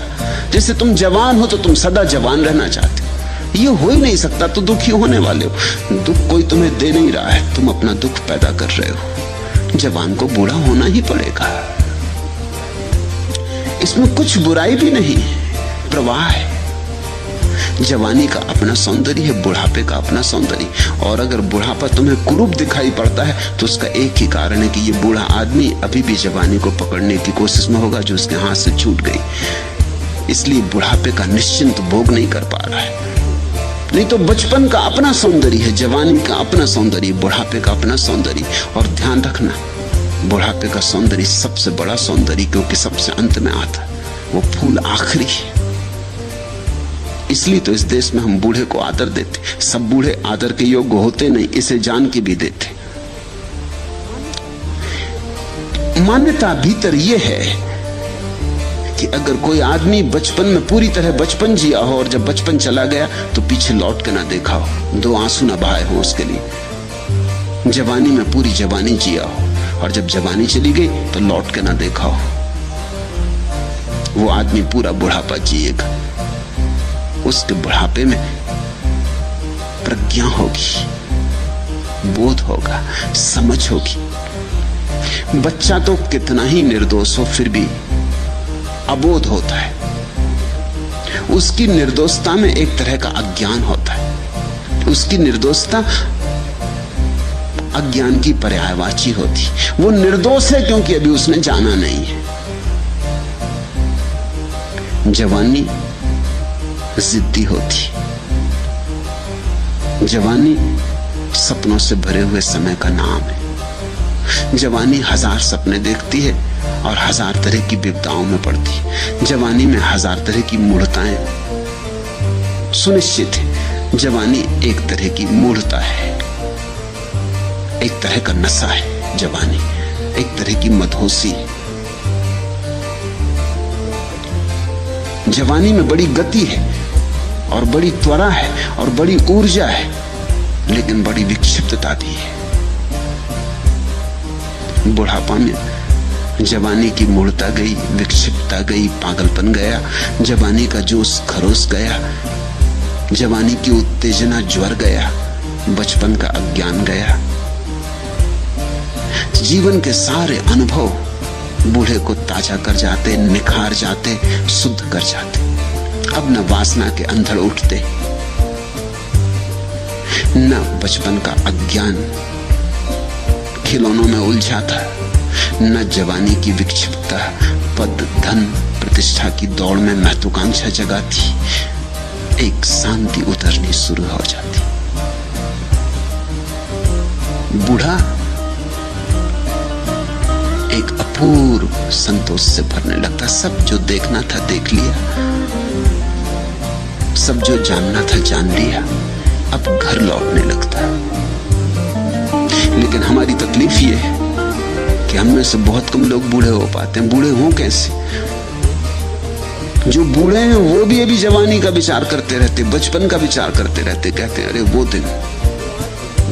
जैसे तुम जवान हो तो तुम सदा जवान रहना चाहते हो, ये हो ही नहीं सकता तो दुखी होने वाले हो। दुख कोई तुम्हें दे नहीं रहा है, तुम अपना दुख पैदा कर रहे हो। जवान को बूढ़ा होना ही पड़ेगा, इसमें कुछ बुराई भी नहीं, प्रवाह है। जवानी का अपना सौंदर्य है, बुढ़ापे का अपना सौंदर्य। और अगर बुढ़ापा तुम्हें कुरूप दिखाई पड़ता है तो उसका एक ही कारण है कि ये बूढ़ा आदमी अभी भी जवानी को पकड़ने की कोशिश में होगा जो उसके हाथ से छूट गई, इसलिए बुढ़ापे का निश्चिंत भोग नहीं कर पा रहा है। नहीं तो बचपन का अपना सौंदर्य है, जवानी का अपना सौंदर्य, बुढ़ापे का अपना सौंदर्य। और ध्यान रखना, बुढ़ापे का सौंदर्य सबसे बड़ा सौंदर्य, क्योंकि सबसे अंत में आता है, वो फूल आखिरी है। इसलिए तो इस देश में हम बूढ़े को आदर देते। सब बूढ़े आदर के योग्य होते नहीं, इसे जान के भी देते। मान्यता भीतर यह है कि अगर कोई आदमी बचपन में पूरी तरह बचपन जिया हो और जब बचपन चला गया तो पीछे लौट के ना देखा हो, दो आंसू ना बहाए हो उसके लिए। जवानी में पूरी जवानी जिया हो और जब जवानी चली गई तो लौट के ना देखा हो, वो आदमी पूरा बुढ़ापा जिएगा। उसके बुढ़ापे में प्रज्ञा होगी, बोध होगा, समझ होगी। बच्चा तो कितना ही निर्दोष हो फिर भी अबोध होता है। उसकी निर्दोषता में एक तरह का अज्ञान होता है। उसकी निर्दोषता अज्ञान की पर्यायवाची होती। वो निर्दोष है क्योंकि अभी उसने जाना नहीं है। जवानी जिद्दी होती, जवानी सपनों से भरे हुए समय का नाम है। जवानी हजार सपने देखती है और हजार तरह की विपदाओं में पड़ती है। जवानी में हजार तरह की मूढ़ताएं सुनिश्चित है। जवानी एक तरह की मूढ़ता है, एक तरह का नशा है। जवानी एक तरह की मदहोशी है। जवानी में बड़ी गति है और बड़ी त्वरा है और बड़ी ऊर्जा है, लेकिन बड़ी विक्षिप्तता भी है। बुढ़ापा में जवानी की मूढ़ता गई, विक्षिप्तता गई, पागलपन गया, जवानी का जोश खरोश गया, जवानी की उत्तेजना ज्वर गया, बचपन का अज्ञान गया। जीवन के सारे अनुभव बूढ़े को ताजा कर जाते, निखार जाते, शुद्ध कर जाते। अब न वासना के अंधड़ उठते, न बचपन का अज्ञान खिलौनों में उलझाता, न जवानी की विक्षिप्तता पद धन प्रतिष्ठा की दौड़ में महत्वाकांक्षा जगाती। एक शांति उतरनी शुरू हो जाती। बूढ़ा एक अपूर्व संतोष से भरने लगता। सब जो देखना था देख लिया, सब जो जानना था जान लिया, अब घर लौटने लगता। लेकिन हमारी तकलीफ ये है कि हम में से बहुत कम लोग बूढ़े हो पाते हैं। बूढ़े हों कैसे? जो बूढ़े हैं वो भी अभी जवानी का विचार करते रहते, बचपन का विचार करते रहते, कहते हैं अरे वो दिन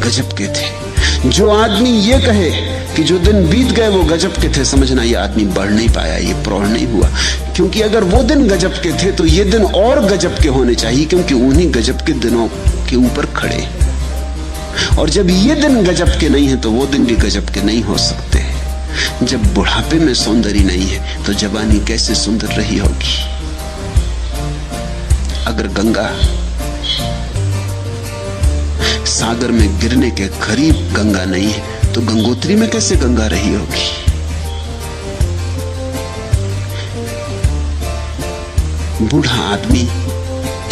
गजब के थे। जो आदमी ये कहे कि जो दिन बीत गए वो गजब के थे, समझना ये आदमी बढ़ नहीं पाया, ये प्रौढ़ नहीं हुआ। क्योंकि अगर वो दिन गजब के थे तो ये दिन और गजब के होने चाहिए, क्योंकि उन्हीं गजब के दिनों के ऊपर खड़े। और जब ये दिन गजब के नहीं है तो वो दिन भी गजब के नहीं हो सकते। जब बुढ़ापे में सौंदर्य नहीं है तो जवानी कैसे सुंदर रही होगी। अगर गंगा सागर में गिरने के करीब गंगा नहीं है तो गंगोत्री में कैसे गंगा रही होगी। बूढ़ा आदमी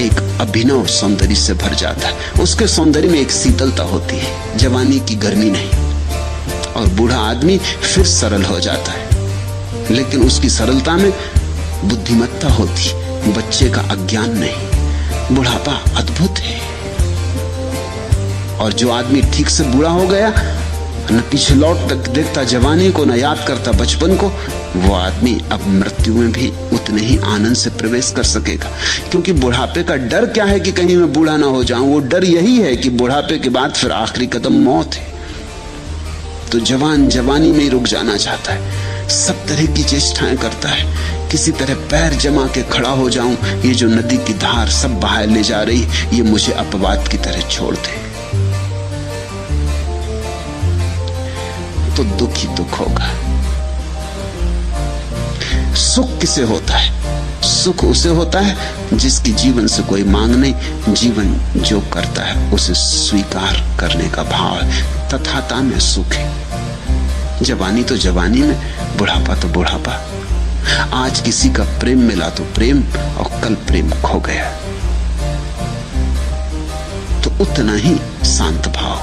एक अभिनव सौंदर्य से भर जाता है। उसके सौंदर्य में एक शीतलता होती है, जवानी की गर्मी नहीं। और बूढ़ा आदमी फिर सरल हो जाता है, लेकिन उसकी सरलता में बुद्धिमत्ता होती, बच्चे का अज्ञान नहीं। बुढ़ापा अद्भुत है। और जो आदमी ठीक से बूढ़ा हो गया, न पीछे लौट तक देखता जवानी को, न याद करता बचपन को, वो आदमी अब मृत्यु में भी उतने ही आनंद से प्रवेश कर सकेगा। क्योंकि बुढ़ापे का डर क्या है कि कहीं मैं बूढ़ा ना हो जाऊं, वो डर यही है कि बुढ़ापे के बाद फिर आखिरी कदम मौत है। तो जवान जवानी में ही रुक जाना चाहता है, सब तरह की चेष्टाएं करता है, किसी तरह पैर जमा के खड़ा हो जाऊं, ये जो नदी की धार सब बहाए ले जा रही, ये मुझे अपवाद की तरह छोड़ दे। तो दुख ही दुख होगा। सुख किसे होता है? सुख उसे होता है जिसकी जीवन से कोई मांग नहीं, जीवन जो करता है उसे स्वीकार करने का भाव है। तथाता में सुख है। जवानी तो जवानी में, बुढ़ापा तो बुढ़ापा। आज किसी का प्रेम मिला तो प्रेम, और कल प्रेम खो गया तो उतना ही शांत भाव।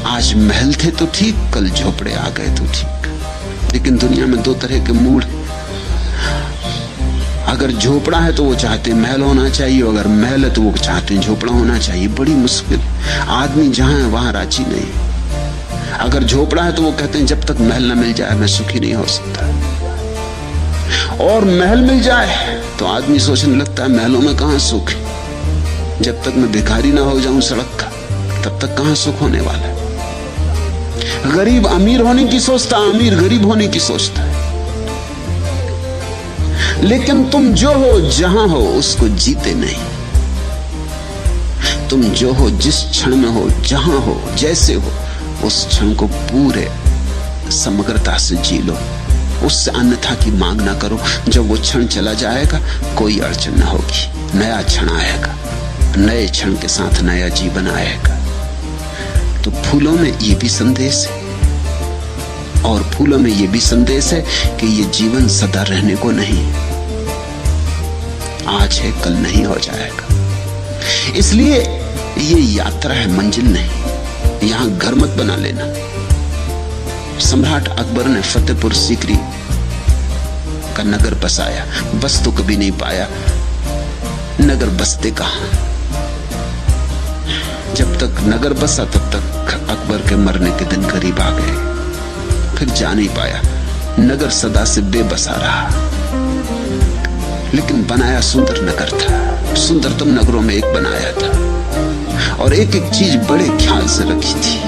आज महल थे तो ठीक, कल झोपड़े आ गए तो ठीक। लेकिन दुनिया में दो तरह के मूड हैं। अगर झोपड़ा है तो वो चाहते महल होना चाहिए, अगर महल है तो वो चाहते झोपड़ा होना चाहिए। बड़ी मुश्किल। आदमी जहां है वहां राजी नहीं। अगर झोपड़ा है तो वो कहते हैं जब तक महल न मिल जाए मैं सुखी नहीं हो सकता, और महल मिल जाए तो आदमी सोचने लगता है महलों में कहां सुख है, जब तक मैं भिखारी ना हो जाऊं सड़क का तब तक कहां सुख होने वाला है। गरीब अमीर होने की सोचता, अमीर गरीब होने की सोचता है। लेकिन तुम जो हो जहां हो उसको जीते नहीं। तुम जो हो जिस क्षण में हो, जहां हो, जैसे हो, उस क्षण को पूरे समग्रता से जी लो। उससे अन्यथा की मांग ना करो। जब वो क्षण चला जाएगा कोई अड़चन ना होगी, नया क्षण आएगा, नए क्षण के साथ नया जीवन आएगा। तो फूलों में ये भी संदेश है, और फूलों में ये भी संदेश है कि ये जीवन सदा रहने को नहीं, आज है कल नहीं हो जाएगा। इसलिए ये यात्रा है, मंजिल नहीं। यहां घर मत बना लेना। सम्राट अकबर ने फतेहपुर सीकरी का नगर बसाया, बस तो कभी नहीं पाया। नगर बसते कहां? जब तक नगर बसा तब तक अकबर के मरने के दिन करीब आ गए, फिर जा नहीं पाया। नगर सदा से बेबसा रहा। लेकिन बनाया सुंदर नगर था, सुंदरतम नगरों में एक बनाया था, और एक एक चीज बड़े ख्याल से रखी थी।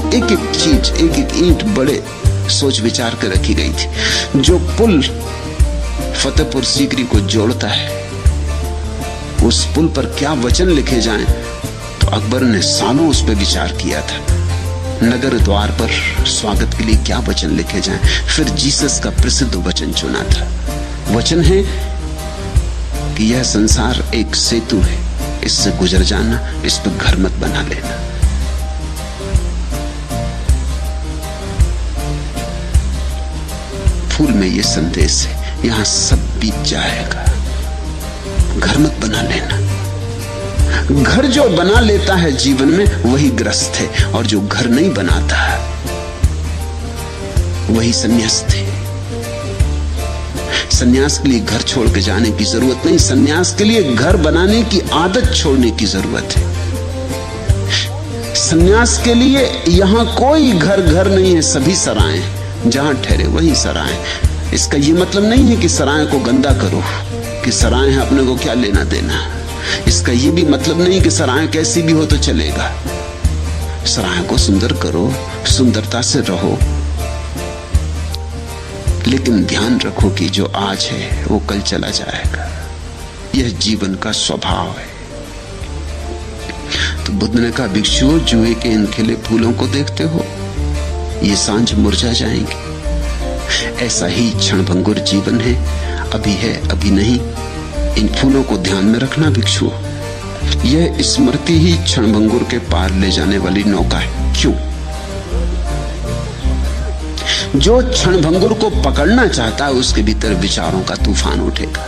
एक एक चीज, एक एक ईंट बड़े सोच विचार कर रखी गई थी। जो पुल फतेहपुर सीकरी को जोड़ता है, उस पुल पर क्या वचन लिखे जाएं, तो अकबर ने सालों उस पर विचार किया था। नगर द्वार पर स्वागत के लिए क्या वचन लिखे जाएं। फिर जीसस का प्रसिद्ध वचन चुना था। वचन है कि यह संसार एक सेतु है, इससे गुजर जाना, इस पर घर मत बना लेना। फूल में यह संदेश है, यहां सब बीत जाएगा, घर मत बना लेना। घर जो बना लेता है जीवन में वही ग्रस्त है, और जो घर नहीं बनाता वही संन्यास्त है। संन्यास के लिए घर छोड़ के जाने की जरूरत नहीं, संन्यास के लिए घर बनाने की आदत छोड़ने की जरूरत है। संन्यास के लिए यहां कोई घर घर नहीं है, सभी सराय, जहां ठहरे वही सराय। इसका यह मतलब नहीं है कि सराय को गंदा करो, कि सराय है अपने को क्या लेना देना। इसका यह भी मतलब नहीं कि सराय कैसी भी हो तो चलेगा। सराय को सुंदर करो, सुंदरता से रहो, लेकिन ध्यान रखो कि जो आज है वो कल चला जाएगा। यह जीवन का स्वभाव है। तो बुद्ध ने कहा, भिक्षुओं, जुए के इन खिले फूलों को देखते हो, ये सांझ मुरझा जाएंगे। ऐसा ही क्षणभंगुर जीवन है, अभी है अभी नहीं। इन फूलों को ध्यान में रखना भिक्षुओं। यह स्मृति ही क्षणभंगुर के पार ले जाने वाली नौका है। क्यों? जो क्षणभंगुर को पकड़ना चाहता है उसके भीतर विचारों का तूफान उठेगा।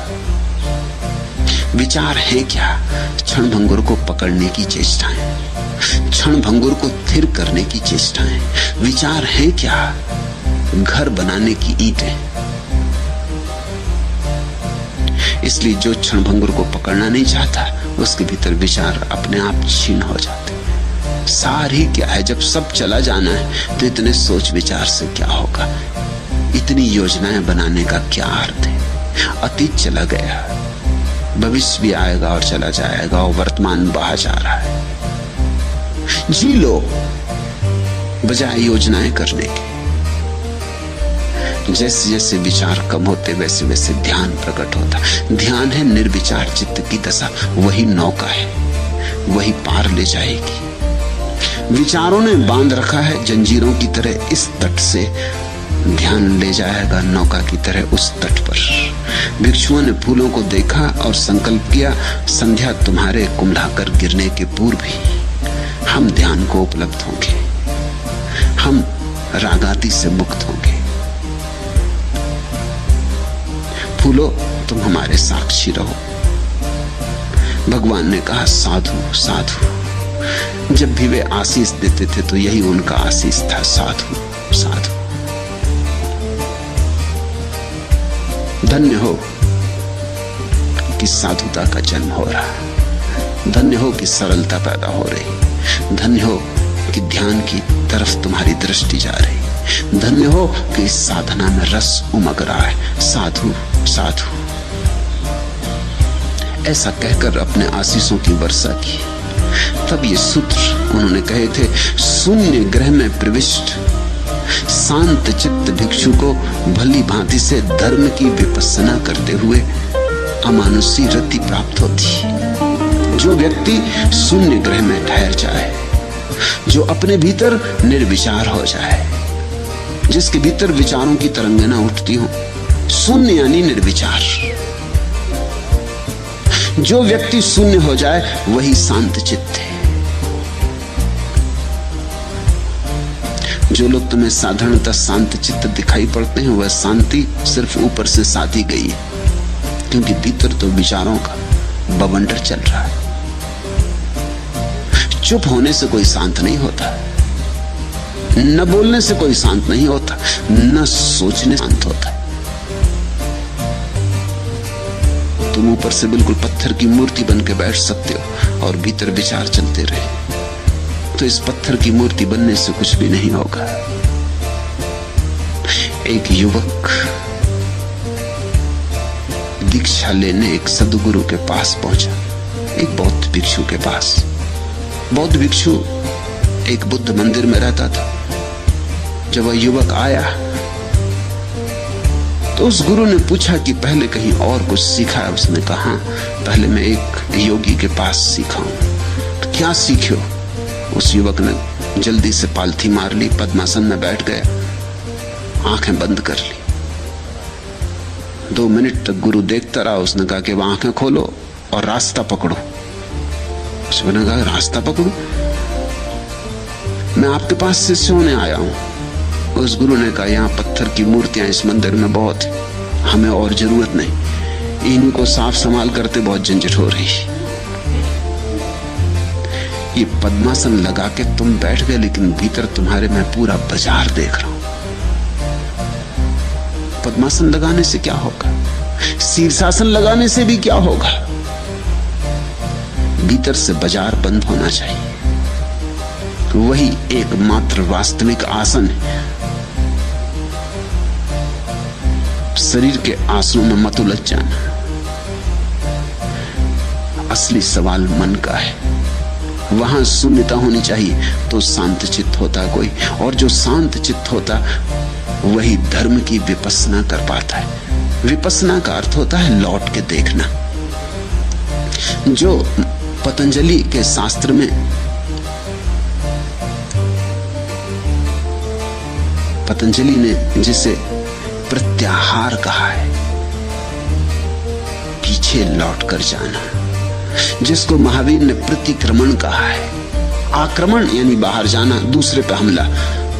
विचार है क्या? क्षणभंगुर को पकड़ने की चेष्टाएं, क्षणभंगुर को स्थिर करने की चेष्टाएं। विचार है क्या? घर बनाने की ईंटें। इसलिए जो क्षणभंगुर को पकड़ना नहीं चाहता उसके भीतर विचार अपने आप छीन हो जाते। सार ही क्या है? जब सब चला जाना है तो इतने सोच विचार से क्या होगा? इतनी योजनाएं बनाने का क्या अर्थ है? अतीत चला गया, भविष्य भी आएगा और चला जाएगा, और वर्तमान बहा जा रहा है। जी लो बजाय योजनाएं करने के। जैसे जैसे विचार कम होते वैसे वैसे ध्यान प्रकट होता। ध्यान है निर्विचार चित्त की दशा, वही नौका है, वही पार ले जाएगी। विचारों ने बांध रखा है जंजीरों की तरह इस तट से ध्यान ले जाएगा नौका की तरह उस तट पर। भिक्षुओं ने फूलों को देखा और संकल्प किया, संध्या तुम्हारे कुम्भलाकर गिरने के पूर्व ही हम ध्यान को उपलब्ध होंगे, हम रागादि से मुक्त होंगे। फूलो तुम हमारे साक्षी रहो। भगवान ने कहा साधु साधु। जब भी वे आशीष देते थे तो यही उनका आशीष था, साधु साधु। धन्य हो कि साधुता का जन्म हो रहा, धन्य हो कि सरलता पैदा हो रही, धन्य हो कि ध्यान की तरफ तुम्हारी दृष्टि जा रही, धन्य हो कि इस साधना में रस उमग रहा है। साधु साधु। ऐसा कहकर अपने आशीषों की वर्षा की। तब ये सूत्र उन्होंने कहे थे, शून्य ग्रह में प्रविष्ट शांत चित्त भिक्षु को भली भांति से धर्म की विपස්සना करते हुए अमानुषी रति प्राप्त होती। जो व्यक्ति शून्य ग्रह में ठहर जाए, जो अपने भीतर निर्विचार हो जाए, जिसके भीतर विचारों की तरंगें ना उठती हो, शून्य यानी निर्विचार। जो व्यक्ति शून्य हो जाए वही शांत चित्त है। जो लोग तुम्हें साधारणतः शांत चित्त दिखाई पड़ते हैं, वह शांति सिर्फ ऊपर से साधी गई है, क्योंकि भीतर तो विचारों का बवंडर चल रहा है। चुप होने से कोई शांत नहीं होता, न बोलने से कोई शांत नहीं होता, न सोचने से शांत होता है। तुम ऊपर से बिल्कुल पत्थर की मूर्ति बन के बैठ सकते हो और भीतर विचार चलते रहे, तो इस पत्थर की मूर्ति बनने से कुछ भी नहीं होगा। एक युवक दीक्षा लेने एक सद्गुरु के पास पहुंचा, एक बौद्ध भिक्षु के पास। बौद्ध भिक्षु एक बुद्ध मंदिर में रहता था। जब वह युवक आया तो उस गुरु ने पूछा कि पहले कहीं और कुछ सीखा है? उसने कहा, पहले मैं एक योगी के पास सीखा हूं। तो क्या सीखे हो? उस युवक ने जल्दी से पालथी मार ली, पद्मासन में बैठ गया, आंखें बंद कर ली। 2 मिनट तक गुरु देखता रहा। उसने कहा कि वह आंखें खोलो और रास्ता पकड़ो। उसने कहा, रास्ता पकड़ो? मैं आपके पास शिष्य होने आया हूं। उस गुरु ने कहा, यहां पत्थर की मूर्तियां इस मंदिर में बहुत है, हमें और जरूरत नहीं। इनको साफ संभाल करते बहुत झंझट हो रही। ये पद्मासन लगा के तुम बैठ गए, लेकिन भीतर तुम्हारे मैं पूरा बाजार देख रहा हूं। पद्मासन लगाने से क्या होगा? शीर्षासन लगाने से भी क्या होगा? भीतर से बाजार बंद होना चाहिए। वही एकमात्र वास्तविक आसन है। शरीर के आसनों में मत उलझ जाना। असली सवाल मन का है। वहां शून्यता होनी चाहिए तो शांत चित्त होता कोई, और जो शांत चित्त होता वही धर्म की विपස්සना कर पाता है। विपස්සना का अर्थ होता है लौट के देखना। जो पतंजलि के शास्त्र में पतंजलि ने जिसे प्रत्याहार कहा है, पीछे लौट कर जाना, जिसको महावीर ने प्रतिक्रमण कहा है, आक्रमण यानी बाहर जाना, दूसरे पर हमला,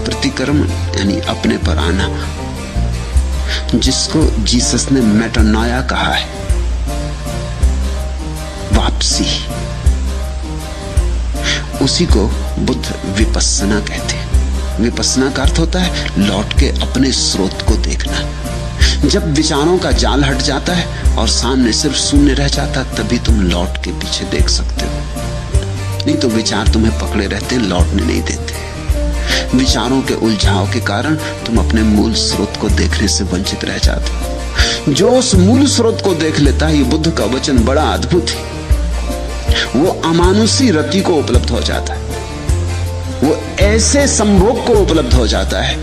प्रतिक्रमण यानी अपने पर आना, जिसको जीसस ने मेटानॉया कहा है, वापसी, उसी को बुद्ध विपස්සना कहते हैं। विपස්සना का अर्थ होता है लौट के अपने स्रोत को देखना। जब विचारों का जाल हट जाता है और सामने सिर्फ शून्य रह जाता, तभी तुम लौट के पीछे देख सकते हो। नहीं तो विचार तुम्हें पकड़े रहते हैं, लौटने नहीं देते। विचारों के उलझाव के कारण तुम अपने मूल स्रोत को देखने से वंचित रह जाते हो। जो उस मूल स्रोत को देख लेता है, ये बुद्ध का वचन बड़ा अद्भुत है, वो अमानुषी रति को उपलब्ध हो जाता है। वो ऐसे संभोग को उपलब्ध हो जाता है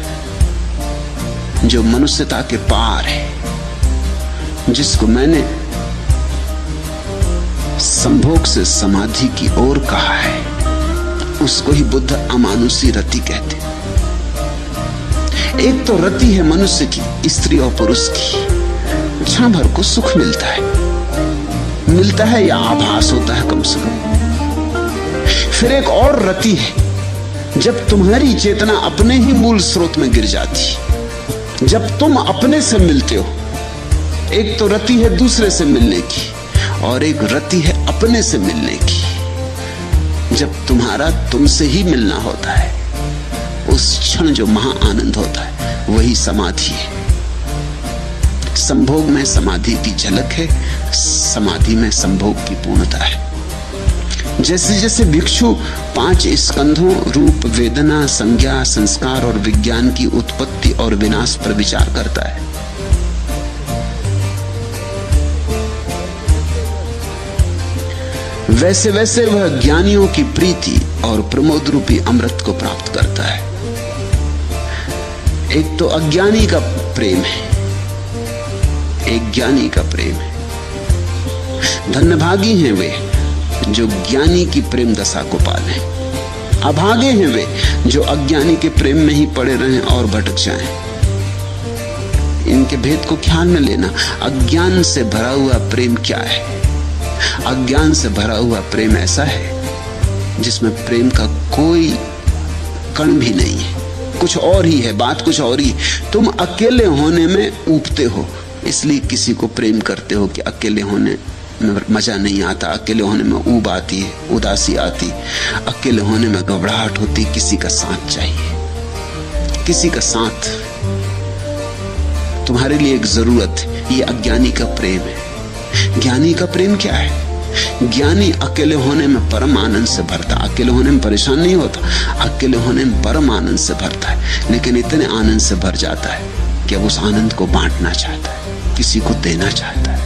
जो मनुष्यता के पार है। जिसको मैंने संभोग से समाधि की ओर कहा है, उसको ही बुद्ध अमानुषी रति कहते। एक तो रति है मनुष्य की, स्त्री और पुरुष की, क्षण भर को सुख मिलता है या आभास होता है कम से कम। फिर एक और रति है जब तुम्हारी चेतना अपने ही मूल स्रोत में गिर जाती, जब तुम अपने से मिलते हो। एक तो रति है दूसरे से मिलने की, और एक रति है अपने से मिलने की। जब तुम्हारा तुमसे ही मिलना होता है, उस क्षण जो महा आनंद होता है वही समाधि है। संभोग में समाधि की झलक है, समाधि में संभोग की पूर्णता है। जैसे जैसे भिक्षु 5 स्कंधों रूप, वेदना, संज्ञा, संस्कार और विज्ञान की उत्पत्ति और विनाश पर विचार करता है, वैसे वैसे वह ज्ञानियों की प्रीति और प्रमोद रूपी अमृत को प्राप्त करता है। एक तो अज्ञानी का प्रेम है, एक ज्ञानी का प्रेम है। धन्यभागी हैं वे जो ज्ञानी की प्रेम दशा को पालें, अभागे हैं वे जो अज्ञानी के प्रेम में ही पड़े रहें और भटक जाएं। इनके भेद को ख्याल में लेना। अज्ञान से भरा हुआ प्रेम क्या है? अज्ञान से भरा हुआ प्रेम ऐसा है जिसमें प्रेम का कोई कण भी नहीं है, कुछ और ही है, बात कुछ और ही। तुम अकेले होने में ऊबते हो, इसलिए किसी को प्रेम करते हो कि अकेले होने में मजा नहीं आता, अकेले होने में ऊब आती है, उदासी आती, अकेले होने में घबराहट होती, किसी का साथ चाहिए, किसी का साथ तुम्हारे लिए एक जरूरत है। ये अज्ञानी का प्रेम है। ज्ञानी का प्रेम क्या है? ज्ञानी अकेले होने में परम आनंद से भरता, अकेले होने में परेशान नहीं होता, अकेले होने में परम आनंद से भरता है। लेकिन इतने आनंद से भर जाता है कि अब उस आनंद को बांटना चाहता है, किसी को देना चाहता है।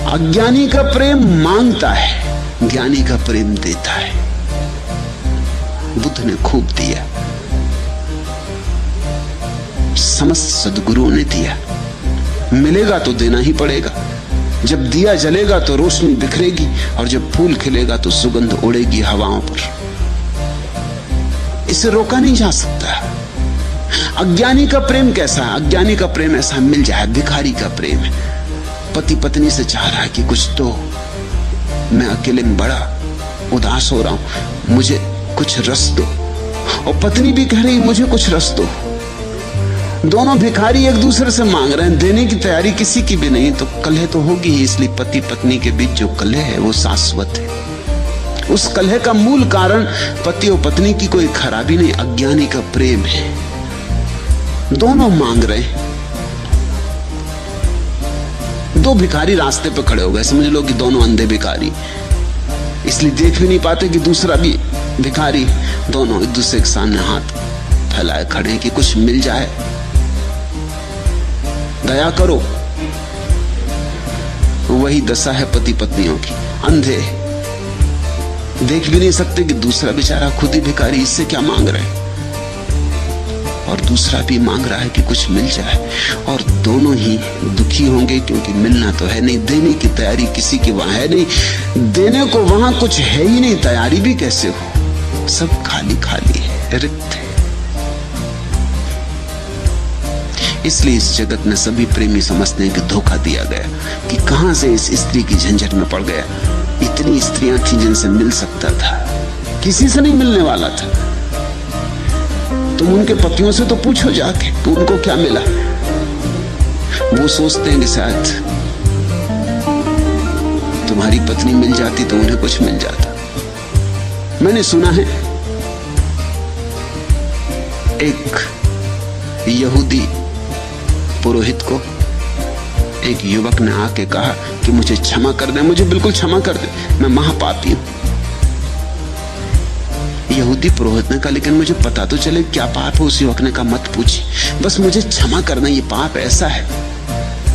अज्ञानी का प्रेम मांगता है, ज्ञानी का प्रेम देता है। बुद्ध ने खूब दिया, समस्त सद्गुरुओं ने दिया। मिलेगा तो देना ही पड़ेगा। जब दिया जलेगा तो रोशनी बिखरेगी, और जब फूल खिलेगा तो सुगंध उड़ेगी हवाओं पर। इसे रोका नहीं जा सकता। अज्ञानी का प्रेम कैसा है? अज्ञानी का प्रेम ऐसा मिल जाए, भिखारी का प्रेम है। पति पत्नी से चाह रहा है कि कुछ तो, मैं अकेले में बड़ा उदास हो रहा हूं, मुझे कुछ रस दो, और पत्नी भी कह रही मुझे कुछ रस दो। दोनों भिखारी एक दूसरे से मांग रहे हैं, देने की तैयारी किसी की भी नहीं, तो कलह तो होगी ही। इसलिए पति पत्नी के बीच जो कलह है वो शाश्वत है। उस कलह का मूल कारण पति और पत्नी की कोई खराबी नहीं, अज्ञानी का प्रेम है। दोनों मांग रहे हैं। दो भिखारी रास्ते पे खड़े हो गए, समझ लो कि दोनों अंधे भिखारी, इसलिए देख भी नहीं पाते कि दूसरा भी भिखारी। दोनों एक दूसरे के सामने हाथ फैलाए खड़े हैं कि कुछ मिल जाए, दया करो। वही दशा है पति पत्नियों की, अंधे, देख भी नहीं सकते कि दूसरा बेचारा खुद ही भिखारी, इससे क्या मांग रहे हैं, और दूसरा भी मांग रहा है कि कुछ मिल जाए। और दोनों ही दुखी होंगे, क्योंकि मिलना तो है नहीं, देने की तैयारी किसी की वहां है नहीं, देने को वहां कुछ है ही नहीं, तैयारी भी कैसे हो, सब खाली खाली है, रिक्त है। इसलिए इस जगत में सभी प्रेमी समझते हैं कि धोखा दिया गया, कि कहां से इस स्त्री की झंझट में पड़ गया। इतनी स्त्रियां थी जिनसे मिल सकता था, किसी से नहीं मिलने वाला था। तुम उनके पतियों से तो पूछो जाके कि उनको क्या मिला। वो सोचते हैं कि शायद तुम्हारी पत्नी मिल जाती तो उन्हें कुछ मिल जाता। मैंने सुना है एक यहूदी पुरोहित को एक युवक ने आके कहा कि मुझे क्षमा कर दे, मुझे बिल्कुल क्षमा कर दे, मैं महापापी हूं। यहूदी पुरोहित ने कहा लेकिन मुझे पता तो चले क्या पाप है। उस युवक ने कहा मत पूछी, बस मुझे क्षमा करना, ये पाप ऐसा है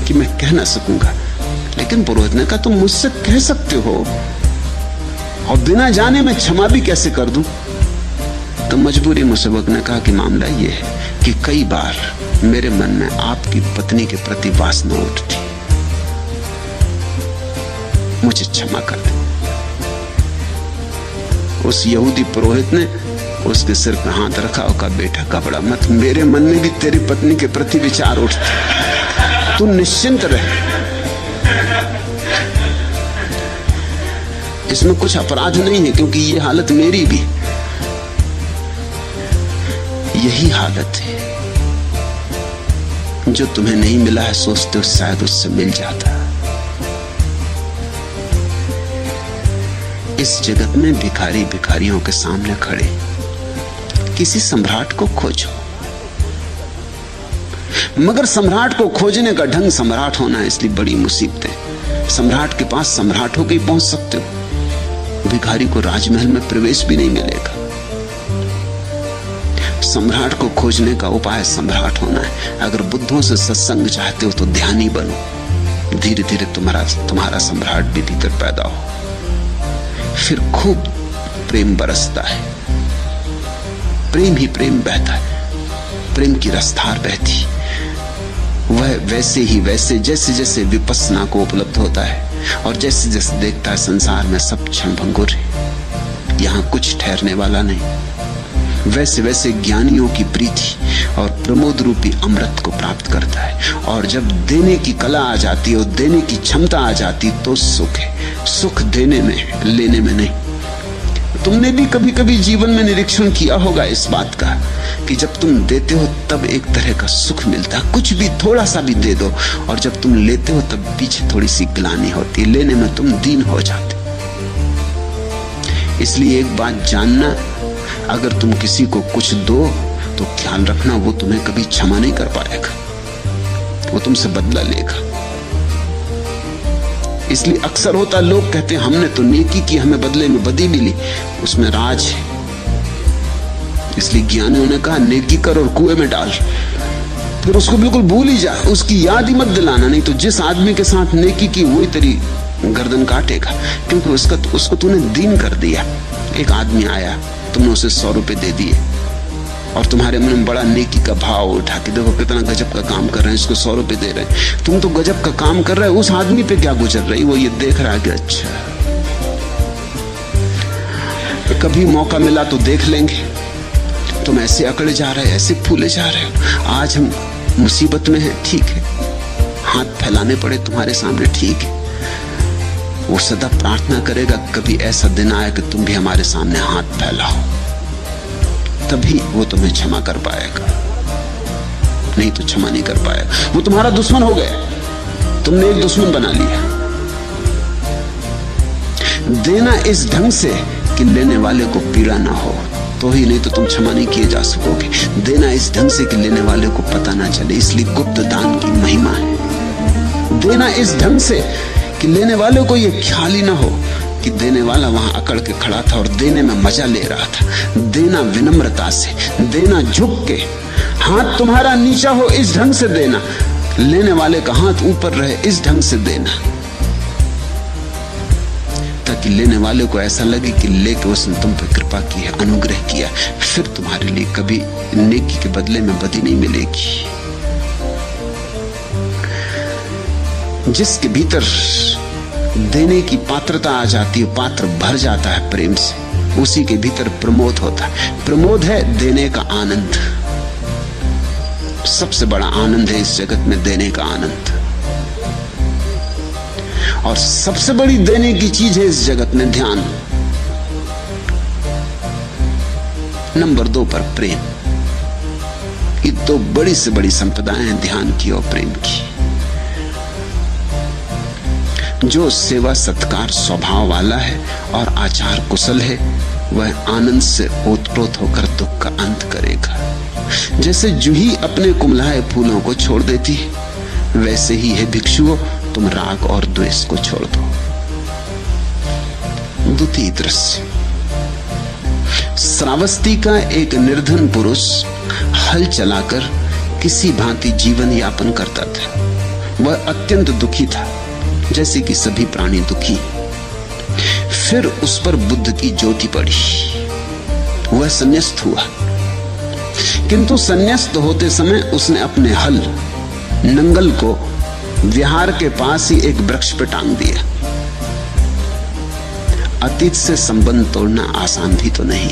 कि मैं कह ना सकूंगा। लेकिन पुरोहित ने कहा तुम मुझसे कह सकते हो, और बिना जाने मैं क्षमा भी कैसे कर दूं। तो मजबूरी में युवक ने कहा कि मामला यह है कि कई बार मेरे मन में आपकी पत्नी के प्रति वासना उठती, मुझे क्षमा कर दे। उस यहूदी पुरोहित ने उसके सिर पे हाथ रखा और कहा, बेटा कपड़ा मत, मेरे मन में भी तेरी पत्नी के प्रति विचार उठते, तू निश्चिंत रह, इसमें कुछ अपराध नहीं है, क्योंकि ये हालत मेरी भी, यही हालत है जो तुम्हें नहीं मिला है, सोचते हो शायद उससे मिल जाता। इस जगत में भिखारी भिखारियों के सामने खड़े, किसी सम्राट को खोजो, मगर सम्राट को खोजने का ढंग सम्राट होना है, इसलिए बड़ी मुसीबतें। सम्राट के पास सम्राट होकर ही पहुंच सकते हो, भिखारी को राजमहल में प्रवेश भी नहीं मिलेगा। सम्राट को खोजने का उपाय सम्राट होना है। अगर बुद्धों से सत्संग चाहते हो तो ध्यानी बनो, धीरे धीरे तुम्हारा सम्राट भी भीतर पैदा हो, फिर खूब प्रेम बरसता है, प्रेम ही प्रेम बहता है, प्रेम की रफ्तार बहती, वह वैसे ही वैसे जैसे जैसे विपस्सना को उपलब्ध होता है और जैसे जैसे देखता है संसार में सब क्षणभंगुर है, यहाँ कुछ ठहरने वाला नहीं, वैसे वैसे ज्ञानियों की प्रीति और प्रमोद रूपी अमृत को प्राप्त करता है। और जब देने की कला आ जाती है और देने की क्षमता आ जाती तो सुख है, सुख देने में, लेने में नहीं। तुमने भी कभी कभी जीवन में निरीक्षण किया होगा इस बात का कि जब तुम देते हो तब एक तरह का सुख मिलता है, कुछ भी थोड़ा सा भी दे दो, और जब तुम लेते हो तब पीछे थोड़ी सी ग्लानि होती है, लेने में तुम दीन हो जाते। इसलिए एक बात जानना, अगर तुम किसी को कुछ दो तो ख्याल रखना वो तुम्हें कभी क्षमा नहीं कर पाएगा, वो तुमसे बदला लेगा। इसलिए अक्सर होता, लोग कहते हैं हमने तो नेकी की, हमें बदले में बदी मिली, उसमें राज है। इसलिए ज्ञानियों ने कहा नेकी कर और कुएं में डाल, फिर उसको बिल्कुल भूल ही जा, उसकी याद ही मत दिलाना, नहीं तो जिस आदमी के साथ नेकी की वही तेरी गर्दन काटेगा, क्योंकि उसको तूने दीन कर दिया। एक आदमी आया, तुमने उसे 100 रुपए दे दिए और तुम्हारे मन में बड़ा नेकी का भाव उठा कि देखो कितना गजब का काम कर रहे हैं, इसको 100 रुपए दे रहे हैं। तुम तो गजब का काम कर रहे हो, उस आदमी पे क्या गुजर रही, वो ये देख रहा है कि अच्छा कभी मौका मिला तो देख लेंगे, तुम ऐसे अकड़े जा रहे, ऐसे फूले जा रहे हो, आज हम मुसीबत में हैं, ठीक है, हाथ फैलाने पड़े तुम्हारे सामने, ठीक है। वो सदा प्रार्थना करेगा कभी ऐसा दिन आए कि तुम भी हमारे सामने हाथ फैलाओ, तभी वो तुम्हें क्षमा कर पाएगा, नहीं तो क्षमा नहीं कर पाएगा। वो तुम्हारा दुश्मन हो गया, तुमने एक दुश्मन बना लिया। देना इस ढंग से कि लेने वाले को पीड़ा ना हो तो ही, नहीं तो तुम क्षमा नहीं किए जा सकोगे। देना इस ढंग से कि लेने वाले को पता ना चले, इसलिए गुप्त दान की महिमा है। देना इस ढंग से कि लेने वाले को यह ख्याल ही ना हो कि देने वाला वहां अकड़ के खड़ा था और देने में मजा ले रहा था। देना विनम्रता से, देना झुक के, हाथ तुम्हारा नीचा हो इस ढंग से देना, लेने वाले का हाथ ऊपर रहे इस ढंग से देना, ताकि लेने वाले को ऐसा लगे कि लेके उसने तुम पर कृपा की है, अनुग्रह किया, फिर तुम्हारे लिए कभी नेकी के बदले में बदी नहीं मिलेगी। जिसके भीतर देने की पात्रता आ जाती है, पात्र भर जाता है प्रेम से, उसी के भीतर प्रमोद होता है। प्रमोद है देने का आनंद, सबसे बड़ा आनंद है इस जगत में देने का आनंद, और सबसे बड़ी देने की चीज है इस जगत में ध्यान। नंबर 2 पर प्रेम। ये 2 बड़ी से बड़ी संपदाएं हैं, ध्यान की और प्रेम की। जो सेवा सत्कार स्वभाव वाला है और आचार कुशल है, वह आनंद से ओतप्रोत होकर दुख का अंत करेगा। जैसे जूही अपने कुमलाए फूलों को छोड़ देती है, वैसे ही है भिक्षुओं, तुम राग और द्वेष को छोड़ दो। द्वितीय दृश्य। श्रावस्ती का एक निर्धन पुरुष हल चलाकर किसी भांति जीवन यापन करता था। वह अत्यंत दुखी था, जैसे कि सभी प्राणी दुखी। फिर उस पर बुद्ध की ज्योति पड़ी, वह संन्यास्त हुआ, किंतु संन्यास्त होते समय उसने अपने हल नंगल को विहार के पास ही एक वृक्ष पर टांग दिया। अतीत से संबंध तोड़ना आसान भी तो नहीं,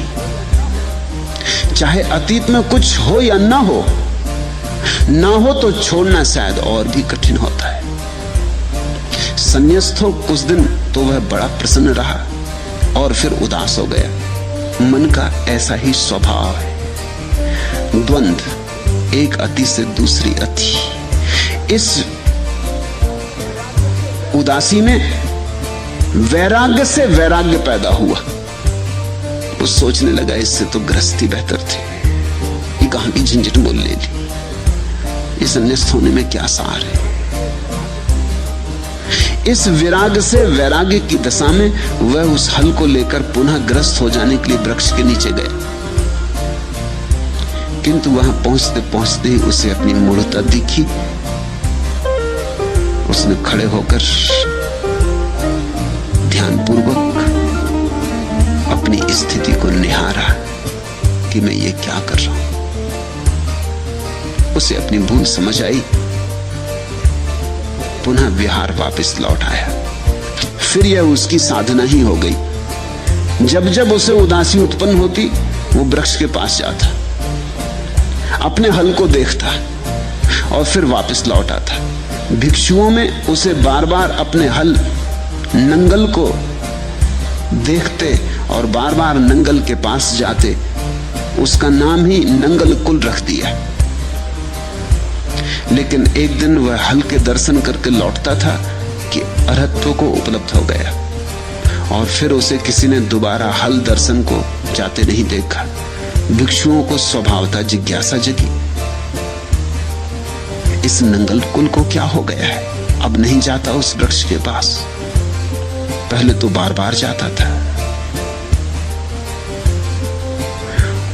चाहे अतीत में कुछ हो या ना हो तो छोड़ना शायद और भी कठिन होता है। संन्यास्त हो कुछ दिन तो वह बड़ा प्रसन्न रहा और फिर उदास हो गया। मन का ऐसा ही स्वभाव है, द्वंद्व, एक अति से दूसरी अति। इस उदासी में वैराग्य से वैराग्य पैदा हुआ। वो सोचने लगा इससे तो गृहस्थी बेहतर थी, ये कहां की झंझट मोल ले ली, इस संन्यास्त होने में क्या सार है। इस विराग से वैराग्य की दशा में वह उस हल को लेकर पुनः ग्रस्त हो जाने के लिए वृक्ष के नीचे गया, किंतु वहां पहुंचते पहुंचते ही उसे अपनी मूढ़ता दिखी। उसने खड़े होकर ध्यानपूर्वक अपनी स्थिति को निहारा कि मैं ये क्या कर रहा हूं। उसे अपनी भूल समझ आई, पुनः विहार वापस लौट आया। फिर यह उसकी साधना ही हो गई। जब जब उसे उदासी उत्पन्न होती वो वृक्ष के पास जाता, अपने हल को देखता और फिर वापस लौट आता। भिक्षुओं में उसे बार बार अपने हल नंगल को देखते और बार बार नंगल के पास जाते, उसका नाम ही नंगल कुल रख दिया। लेकिन एक दिन वह हल के दर्शन करके लौटता था कि अरहत्व को उपलब्ध हो गया और फिर उसे किसी ने दोबारा हल दर्शन को जाते नहीं देखा। भिक्षुओं को स्वभावतः जिज्ञासा जगी, इस नंगल कुल को क्या हो गया है, अब नहीं जाता उस वृक्ष के पास, पहले तो बार बार जाता था।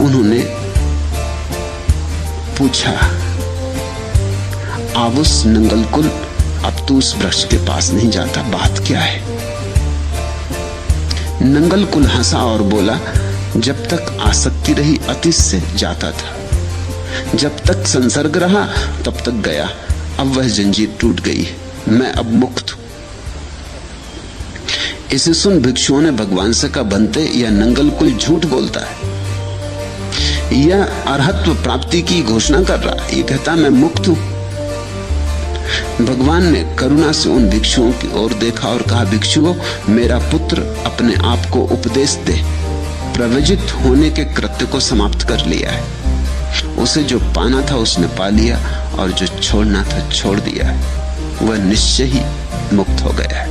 उन्होंने पूछा, आवुस नंगलकुल, अब तू उस वृक्ष के पास नहीं जाता, बात क्या है? नंगलकुल हंसा और बोला, जब तक आसक्ति रही अतीत से जाता था, जब तक संसर्ग रहा तब तक गया, अब वह जंजीर टूट गई, मैं अब मुक्त हूं। इसे सुन भिक्षुओं ने भगवान से कहा, बनते यह नंगलकुल झूठ बोलता है, यह अरहत्व प्राप्ति की घोषणा कर रहा है, ये कहता मैं मुक्त हूं। भगवान ने करुणा से उन भिक्षुओं की ओर देखा और कहा, भिक्षुओं, मेरा पुत्र अपने आप को उपदेश दे, प्रवजित होने के कृत्य को समाप्त कर लिया है, उसे जो पाना था उसने पा लिया और जो छोड़ना था छोड़ दिया है, वह निश्चय ही मुक्त हो गया है।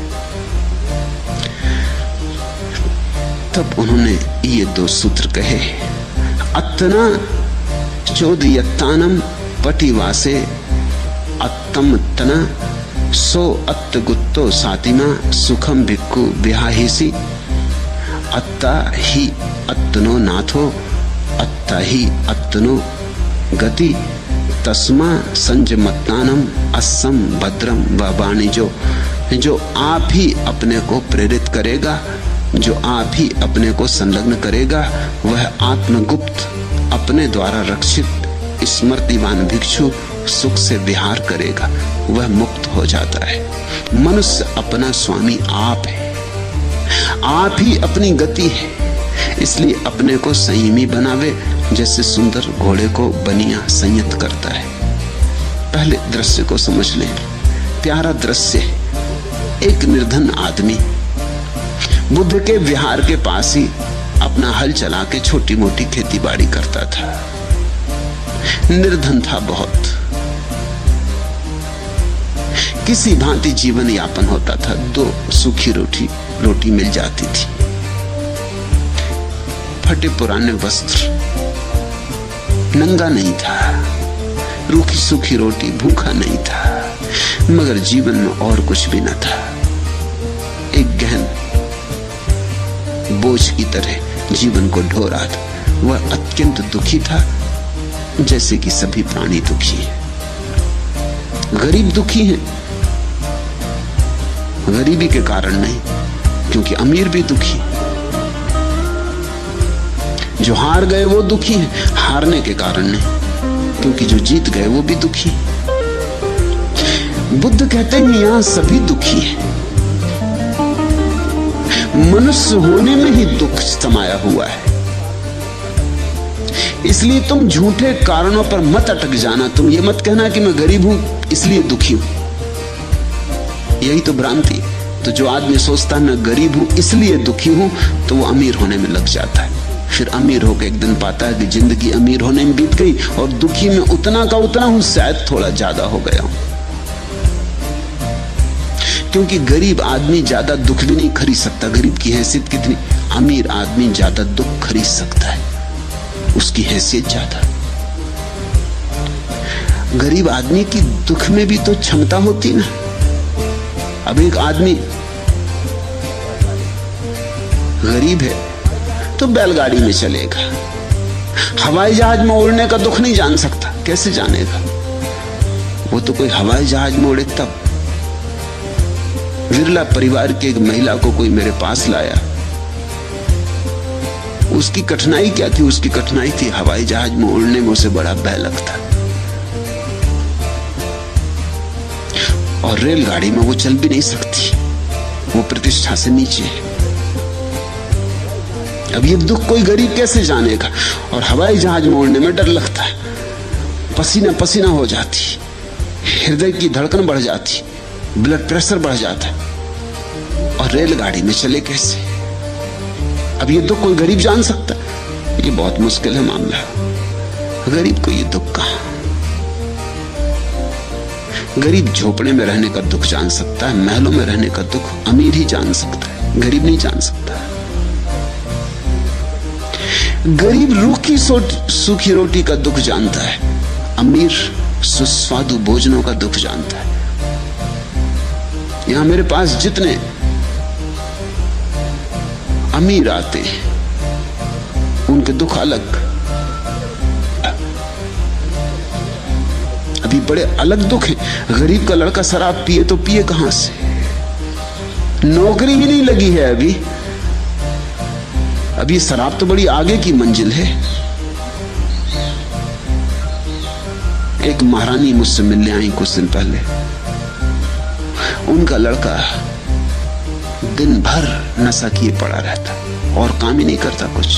तब उन्होंने ये दो सूत्र कहे, अत्तना चोदयत्तानम पटिवासे अत्तम तना सो अत्तगुत्तो सातिमा सुखम भिक्खु विहाहिसी अत्ता ही अत्तनो नाथो अत्ता ही अत्तनो गति तस्मा संजमत्तानम अस्सम भद्रम व वाणिजो। जो आप ही अपने को प्रेरित करेगा, जो आप ही अपने को संलग्न करेगा, वह आत्मगुप्त अपने द्वारा रक्षित स्मृतिवान भिक्षु सुख से विहार करेगा, वह मुक्त हो जाता है। मनुष्य अपना स्वामी आप है, आप ही अपनी गति है, इसलिए अपने को संयमी बनावे, जैसे सुंदर घोड़े को बनिया संयत करता है। पहले दृश्य को समझ लें, प्यारा दृश्य है, एक निर्धन आदमी बुद्ध के विहार के पास ही अपना हल चला के छोटी मोटी खेती बाड़ी करता था। निर्धन था बहुत, किसी भांति जीवन यापन होता था, 2 सूखी रोटी मिल जाती थी, फटे पुराने वस्त्र, नंगा नहीं था, रूखी सूखी रोटी, भूखा नहीं था, मगर जीवन में और कुछ भी न था। एक गहन बोझ की तरह जीवन को ढो रहा था। वह अत्यंत दुखी था, जैसे कि सभी प्राणी दुखी हैं। गरीब दुखी हैं, गरीबी के कारण नहीं, क्योंकि अमीर भी दुखी। जो हार गए वो दुखी हैं, हारने के कारण नहीं, क्योंकि जो जीत गए वो भी दुखी। बुद्ध कहते हैं यहां सभी दुखी हैं, मनुष्य होने में ही दुख समाया हुआ है। इसलिए तुम झूठे कारणों पर मत अटक जाना। तुम ये मत कहना कि मैं गरीब हूं इसलिए दुखी हूं, यही तो भ्रांति। तो जो आदमी सोचता है मैं गरीब हूं इसलिए दुखी हूं, तो वो अमीर होने में लग जाता है। फिर अमीर होकर एक दिन पाता है कि जिंदगी अमीर होने में बीत गई और दुखी में उतना का उतना हूं, शायद थोड़ा ज्यादा हो गया हूं। क्योंकि गरीब आदमी ज्यादा दुख भी नहीं खरीद सकता। गरीब की हैसियत कितनी, अमीर आदमी ज्यादा दुख खरीद सकता है, उसकी हैसियत ज्यादा। गरीब आदमी की दुख में भी तो क्षमता होती ना। अब एक आदमी गरीब है तो बैलगाड़ी में चलेगा, हवाई जहाज में उड़ने का दुख नहीं जान सकता, कैसे जानेगा? वो तो कोई हवाई जहाज में उड़े तब। विरला परिवार की एक महिला को कोई मेरे पास लाया, उसकी कठिनाई क्या थी? उसकी कठिनाई थी हवाई जहाज में उड़ने में उसे बड़ा भय लगता, और रेलगाड़ी में वो चल भी नहीं सकती, वो प्रतिष्ठा से नीचे है। अब ये दुख कोई गरीब कैसे जानेगा? और हवाई जहाज में उड़ने में डर लगता है, पसीना पसीना हो जाती, हृदय की धड़कन बढ़ जाती, ब्लड प्रेशर बढ़ जाता है, और रेलगाड़ी में चले कैसे? अब ये दुख कोई गरीब जान सकता? ये बहुत मुश्किल है मामला। गरीब को ये दुख कहां? गरीब झोपड़े में रहने का दुख जान सकता है, महलों में रहने का दुख अमीर ही जान सकता है, गरीब नहीं जान सकता। गरीब रूखी सूखी रोटी का दुख जानता है, अमीर सुस्वादु भोजनों का दुख जानता है। यहां मेरे पास जितने अमीर आते हैं उनके दुख अलग, अभी बड़े अलग दुख है। गरीब का लड़का शराब पिए तो पिए कहां से? नौकरी भी नहीं लगी है अभी शराब तो बड़ी आगे की मंजिल है। एक महारानी मुझसे मिलने आई कुछ दिन पहले, उनका लड़का दिन भर नशा किए पड़ा रहता और काम ही नहीं करता, कुछ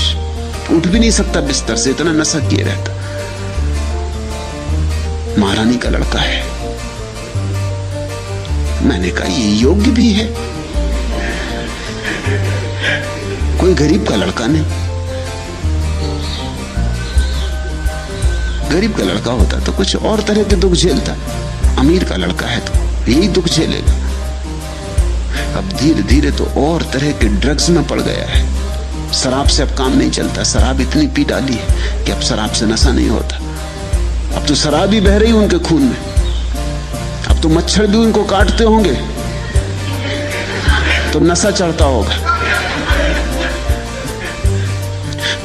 उठ भी नहीं सकता बिस्तर से, इतना नशा किए रहता। महारानी का लड़का है। मैंने कहा ये योग्य भी है, कोई गरीब का लड़का नहीं। गरीब का लड़का होता तो कुछ और तरह के दुख झेलता, अमीर का लड़का है तो यही दुख झेलेगा। अब धीरे धीरे तो और तरह के ड्रग्स में पड़ गया है। शराब से अब काम नहीं चलता, शराब इतनी पी डाली है कि अब शराब से नशा नहीं होता। अब तो शराब ही बह रही उनके खून में, अब तो मच्छर भी उनको काटते होंगे तो नशा चढ़ता होगा।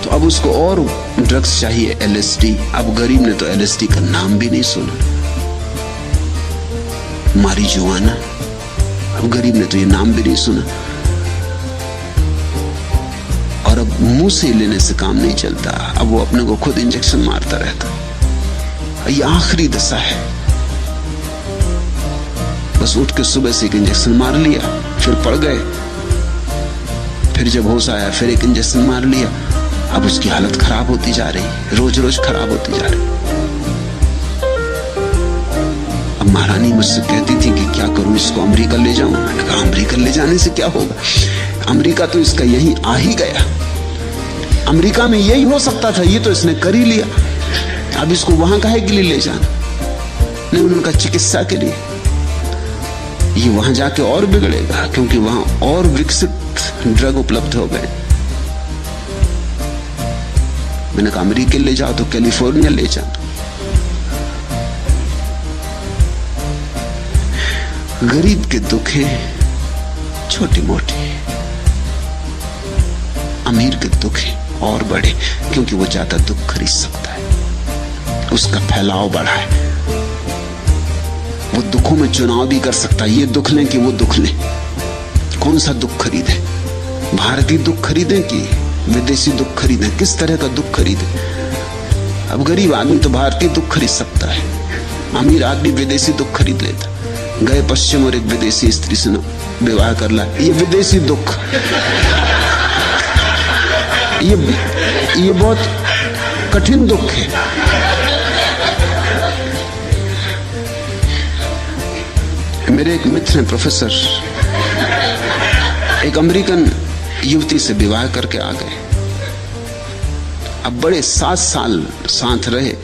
तो अब उसको और ड्रग्स चाहिए, एलएसडी। अब गरीब ने तो एलएसडी का नाम भी नहीं सुना, मारिजुआना। अब गरीब ने तो ये नाम भी नहीं सुना। और अब मुंह से लेने से काम नहीं चलता, अब वो अपने को खुद इंजेक्शन मारता रहता। ये आखिरी दशा है। बस उठ के सुबह से एक इंजेक्शन मार लिया, फिर पड़ गए, फिर जब होश आया फिर एक इंजेक्शन मार लिया। अब उसकी हालत खराब होती जा रही, रोज रोज खराब होती जा रही। अब महारानी मुझसे कहती थी कि क्या करूं, इसको अमेरिका ले जाऊं। मैंने कहा अमेरिका ले जाने से क्या होगा, अमेरिका तो इसका यहीं आ ही गया। अमेरिका में यही हो सकता था, ये तो इसने कर ही लिया। अब इसको वहां काहे के लिए ले जाना? नहीं, उनका चिकित्सा के लिए। ये वहां जाके और बिगड़ेगा, क्योंकि वहां और विकसित ड्रग उपलब्ध हो गए। मैंने कहा अमेरिका ले जाओ तो कैलिफोर्निया ले जाओ। गरीब के दुख हैं छोटे मोटे, अमीर के दुख हैं और बड़े, क्योंकि वो ज्यादा दुख खरीद सकता है, उसका फैलाव बड़ा है। वो दुखों में चुनाव भी कर सकता है, ये दुख लें कि वो दुख लें, कौन सा दुख खरीदे? भारतीय दुख खरीदें कि विदेशी दुख खरीदें? किस तरह का दुख खरीदें? अब गरीब आदमी तो भारतीय दुख खरीद सकता है, अमीर आदमी विदेशी दुख खरीद लेता। गए पश्चिम और एक विदेशी स्त्री से विवाह कर ला, ये विदेशी दुख। ये बहुत कठिन दुख है। मेरे एक मित्र हैं प्रोफेसर, एक अमेरिकन युवती से विवाह करके आ गए। अब बड़े 7 साल साथ रहे।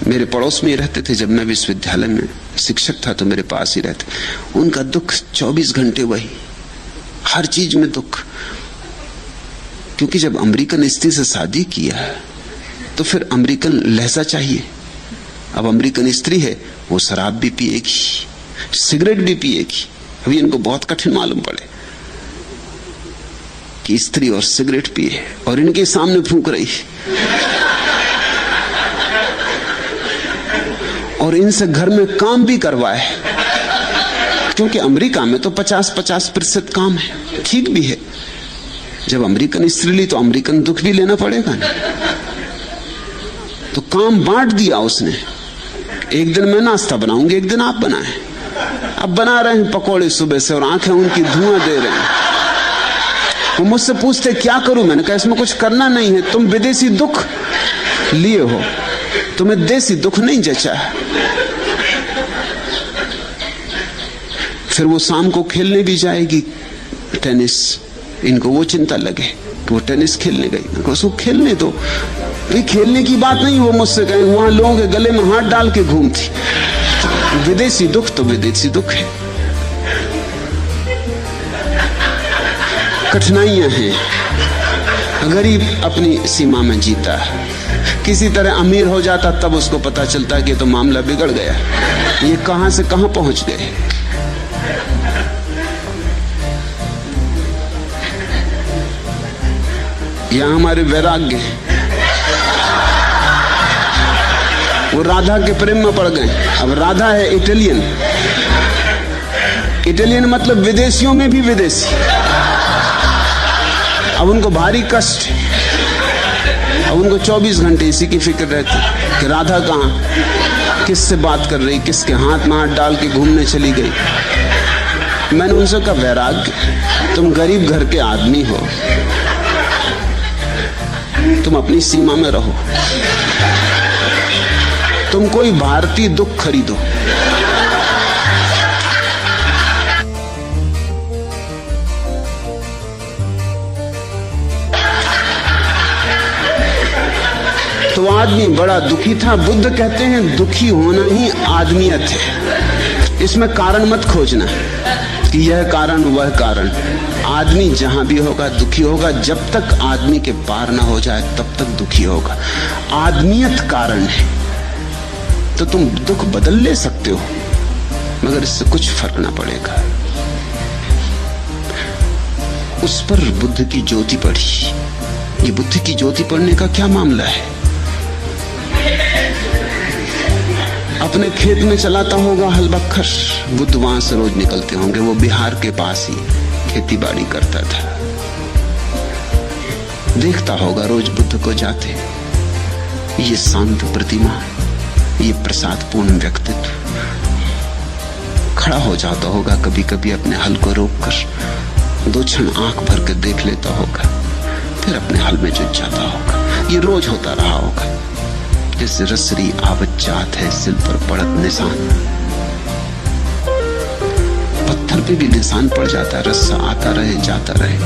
मेरे पड़ोस में ही रहते थे। जब मैं विश्वविद्यालय में शिक्षक था तो मेरे पास ही रहते। उनका दुख 24 घंटे वही, हर चीज में दुख। क्योंकि जब अमेरिकन स्त्री से शादी किया तो फिर अमेरिकन लहजा चाहिए। अब अमेरिकन स्त्री है, वो शराब भी पिएगी, सिगरेट भी पिएगी। अभी इनको बहुत कठिन मालूम पड़े कि स्त्री और सिगरेट पिए और इनके सामने फूंक रही, और इनसे घर में काम भी करवाए। क्योंकि अमेरिका में तो 50-50% काम है, ठीक भी है। जब अमेरिकन स्त्री ली तो अमेरिकन दुख भी लेना पड़ेगा ना। तो काम बांट दिया उसने। एक दिन मैं नाश्ता बनाऊंगी, एक दिन आप बनाएं। अब बना रहे हैं पकौड़े सुबह से और आंखें उनकी धुआं दे रहे हैं। वो मुझसे पूछते क्या करूं? मैंने कहा इसमें कुछ करना नहीं है, तुम विदेशी दुख लिए हो, तुम्हें देसी दुख नहीं जचा। फिर वो शाम को खेलने भी जाएगी टेनिस। इनको वो चिंता लगे कि वो टेनिस खेलने गई। उसको खेलने दो भाई, खेलने की बात नहीं। वो मुझसे कहे वहां लोगों के गले में हाथ डाल के घूमती। विदेशी दुख तो विदेशी दुख है। कठिनाइयां हैं। गरीब अपनी सीमा में जीता, किसी तरह अमीर हो जाता तब उसको पता चलता कि तो मामला बिगड़ गया, ये कहां से कहां पहुंच गए। यहां हमारे वैराग्य, वो राधा के प्रेम में पड़ गए। अब राधा है इटालियन। इटालियन मतलब विदेशियों में भी विदेशी। अब उनको भारी कष्ट। अब उनको 24 घंटे इसी की फिक्र रहती कि राधा कहां, किससे बात कर रही, किसके हाथ में हाथ डाल के घूमने चली गई। मैंने उनसे कहा वैराग्य, तुम गरीब घर के आदमी हो, तुम अपनी सीमा में रहो। तुम कोई भारतीय दुख खरीदो। तो आदमी बड़ा दुखी था। बुद्ध कहते हैं दुखी होना ही आदमियत है। इसमें कारण मत खोजना कि यह कारण वह कारण। आदमी जहां भी होगा दुखी होगा। जब तक आदमी के पार ना हो जाए तब तक दुखी होगा। आदमियत कारण है। तो तुम दुख बदल ले सकते हो, मगर इससे कुछ फर्क ना पड़ेगा। उस पर बुद्ध की ज्योति पड़ी। ये बुद्ध की ज्योति पड़ने का क्या मामला है? अपने खेत में चलाता होगा हल बखर। बुद्ध वहां से रोज निकलते होंगे। वो बिहार के पास ही खेती बाड़ी करता था। देखता होगा रोज बुद्ध को जाते। ये शांत प्रतिमा, ये प्रसादपूर्ण व्यक्तित्व। खड़ा हो जाता होगा कभी कभी अपने हल को रोककर, 2 क्षण आंख भर के देख लेता होगा, फिर अपने हल में जुट जाता होगा। ये रोज होता रहा होगा। जैसे रसरी आवत जात है सिल पर पड़त निशान। पत्थर पे भी निशान पड़ जाता है, रस्सा आता रहे जाता रहे।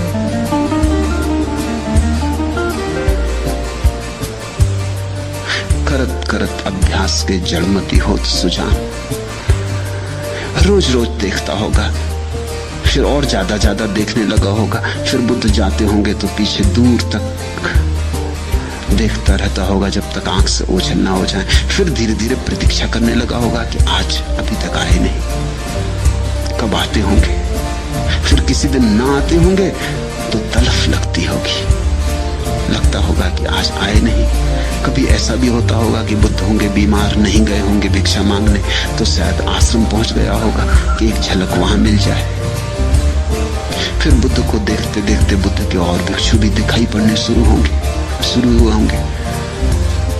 करत करत अभ्यास के जड़मती होत सुजान। रोज रोज देखता होगा, फिर और ज्यादा देखने लगा होगा। फिर बुद्ध जाते होंगे तो पीछे दूर तक देखता रहता होगा जब तक आंख से ओझल ना हो जाए। फिर धीरे धीरे प्रतीक्षा करने लगा होगा कि आज अभी तक आए नहीं, कब आते होंगे। फिर किसी दिन ना आते होंगे तो तलफ लगती होगी, लगता होगा कि आज आए नहीं। कभी ऐसा भी होता होगा कि बुद्ध होंगे बीमार, नहीं गए होंगे भिक्षा मांगने, तो शायद आश्रम पहुंच गया होगा कि एक झलक वहां मिल जाए। फिर बुद्ध को देखते देखते बुद्ध के और भिक्षु भी दिखाई पड़ने शुरू हुए होंगे।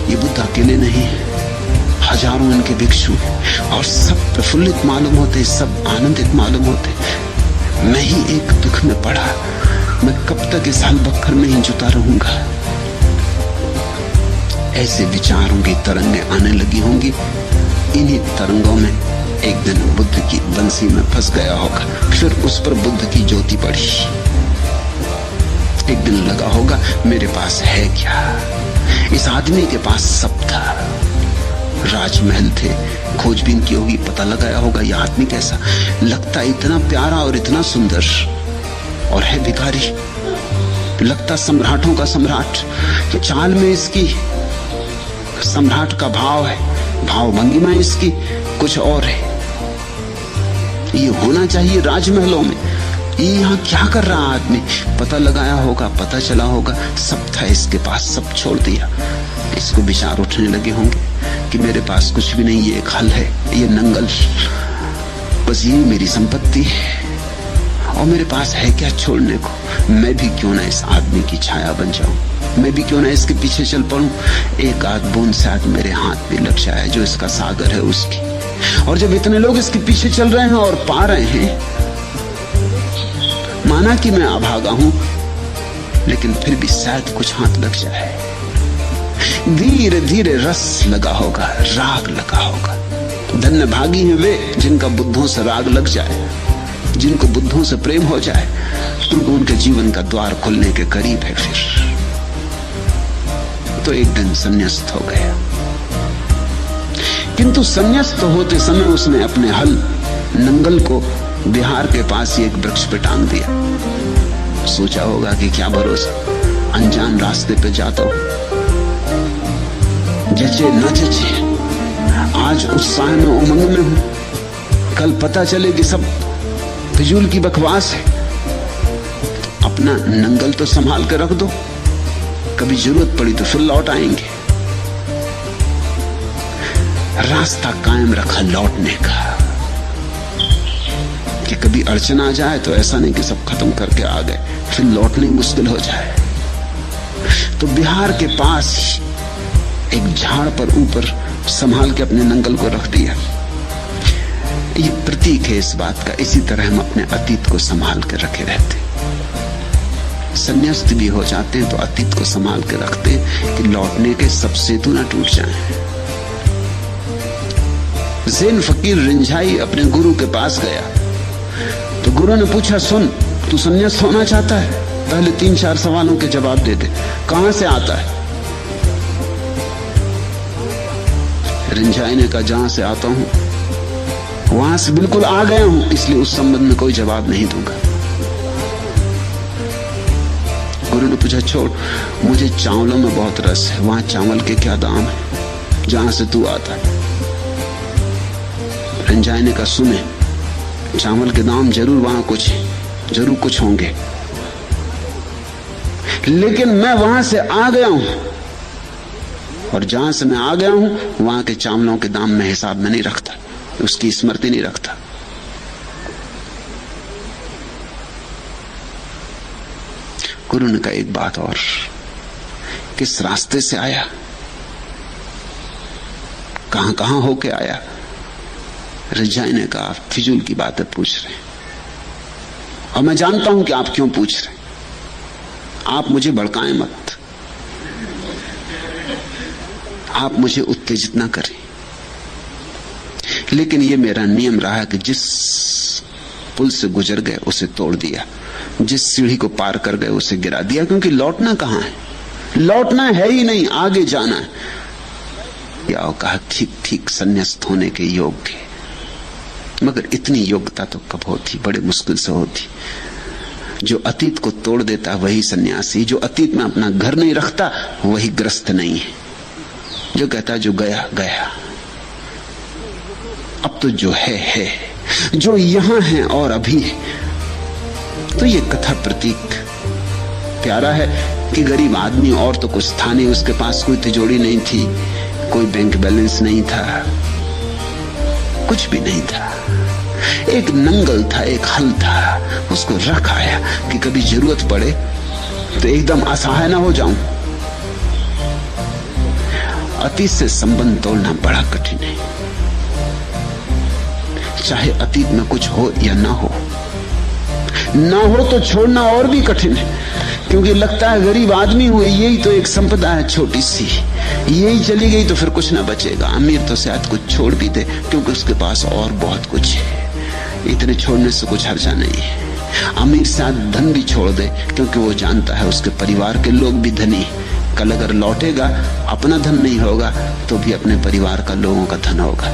ये बुद्ध अकेले नहीं है, हजारों इनके भिक्षु हैं और सब प्रफुल्लित मालूम होते, सब आनंदित मालूम होते। मैं ही एक दुख में पड़ा, मैं कब तक इस हल बखर में ही जुटा रहूंगा। ऐसे विचारों की तरंगें आने लगी होंगी। इन्हीं तरंगों में एक दिन बुद्ध की बंसी में फंस गया होगा, फिर उस पर बुद्ध की ज्योति पड़ी। एक दिन लगा होगा मेरे पास है क्या। इस आदमी के पास सब था, राजमहल थे, खोजबीन की होगी, पता लगाया होगा यह आदमी कैसा, लगता इतना प्यारा और इतना सुंदर, और है भिखारी, लगता सम्राटों का सम्राट। तो चाल में इसकी सम्राट का भाव है, भाव भंगिमा इसकी कुछ और है। ये होना चाहिए राजमहलों में, ये यहाँ क्या कर रहा आदमी। पता लगाया होगा, पता चला होगा सब था इसके पास, सब छोड़ दिया। इसको विचार उठने लगे होंगे कि मेरे पास कुछ भी नहीं, ये एक हल है, ये नंगल, बस ये मेरी संपत्ति है और मेरे पास है क्या छोड़ने को। मैं भी क्यों ना इस आदमी की छाया बन जाऊं, मैं भी क्यों ना इसके पीछे चल पड़ूं। एक आध बूंद शायद मेरे हाथ भी लग जाए जो इसका सागर है उसकी। और जब इतने लोग इसके पीछे चल रहे हैं और पा रहे हैं, माना कि मैं अभागा हूं, लेकिन फिर भी शायद कुछ हाथ लग जाए। धीरे धीरे रस लगा होगा, राग लगा होगा। धन्य भागी हैं वे जिनका बुद्धों से राग लग जाए, जिनको बुद्धों से प्रेम हो जाए, क्योंकि उनके जीवन का द्वार खुलने के करीब है। फिर तो एक दिन संन्यास्त हो गया, किंतु संन्यास्त होते समय उसने अपने हल नंगल को बिहार के पास ही एक वृक्ष पे टांग दिया। सोचा होगा कि क्या भरोसा, अनजान रास्ते पे जाता हूं, जचे न जचे, आज उत्साह में उमंग में हूं, कल पता चले कि सब फिजूल की बकवास है। अपना नंगल तो संभाल के रख दो, कभी जरूरत पड़ी तो फिर लौट आएंगे। रास्ता कायम रखा लौटने का, कि कभी अड़चन आ जाए तो ऐसा नहीं कि सब खत्म करके आ गए, फिर लौटने मुश्किल हो जाए। तो बिहार के पास एक झाड़ पर ऊपर संभाल के अपने नंगल को रख दिया। ये प्रतीक है इस बात का। इसी तरह हम अपने अतीत को संभाल के रखे रहते, संन्यास्त भी हो जाते हैं तो अतीत को संभाल के रखते कि लौटने के सब सेतु ना टूट जाएं। ज़ैन फकीर रिंझाई अपने गुरु के पास गया तो गुरु ने पूछा, सुन तू संन्यास्त होना चाहता है, पहले 3-4 सवालों के जवाब दे दे। कहां से आता है? रिंझाई ने कहा, जहां से आता हूं वहां से बिल्कुल आ गया हूं, इसलिए उस संबंध में कोई जवाब नहीं दूंगा। गुरु ने पूछा, छोड़, मुझे चावलों में बहुत रस है, वहां चावल के क्या दाम है जहां से तू आता है? रिंझाई ने कहा, सुने, चावल के दाम जरूर वहां कुछ है, जरूर कुछ होंगे, लेकिन मैं वहां से आ गया हूं और जहां से मैं आ गया हूं वहां के चावलों के दाम में हिसाब में नहीं रखता, उसकी स्मृति नहीं रखता। गुरु ने कहा, एक बात और, किस रास्ते से आया, कहां कहां होके आया? रिंझाई ने कहा, फिजूल की बातें पूछ रहे हैं और मैं जानता हूं कि आप क्यों पूछ रहे हैं, आप मुझे भड़काएं मत, आप मुझे उत्तेजित ना करें, लेकिन यह मेरा नियम रहा कि जिस पुल से गुजर गए उसे तोड़ दिया, जिस सीढ़ी को पार कर गए उसे गिरा दिया, क्योंकि लौटना कहां है, लौटना है ही नहीं, आगे जाना है। या कहा, ठीक ठीक संन्यास्त होने के योग्य, मगर इतनी योग्यता तो कब होती, बड़े मुश्किल से होती। जो अतीत को तोड़ देता वही सन्यासी, जो अतीत में अपना घर नहीं रखता वही ग्रस्त नहीं है, जो कहता जो गया गया, अब तो जो है, जो यहां है और अभी है। तो ये कथा प्रतीक प्यारा है कि गरीब आदमी और तो कुछ था नहीं, उसके पास कोई तिजोरी नहीं थी, कोई बैंक बैलेंस नहीं था, कुछ भी नहीं था, एक नंगल था, एक हल था, उसको रख आया कि कभी जरूरत पड़े तो एकदम असहाय ना हो जाऊं। अतीत से संबंध तोड़ना बड़ा कठिन है, चाहे अतीत में कुछ हो या ना हो, ना हो तो छोड़ना और भी कठिन है, क्योंकि लगता है गरीब आदमी हूं, यही तो एक संपदा है छोटी सी, यही चली गई तो फिर कुछ ना बचेगा। अमीर तो शायद कुछ छोड़ भी दे क्योंकि उसके पास और बहुत कुछ है, इतने छोड़ने से कुछ हर्जा नहीं है। अमीर शायद धन भी छोड़ दे क्योंकि वो जानता है उसके परिवार के लोग भी धनी, कल अगर लौटेगा अपना धन नहीं होगा तो भी अपने परिवार का लोगों का धन होगा।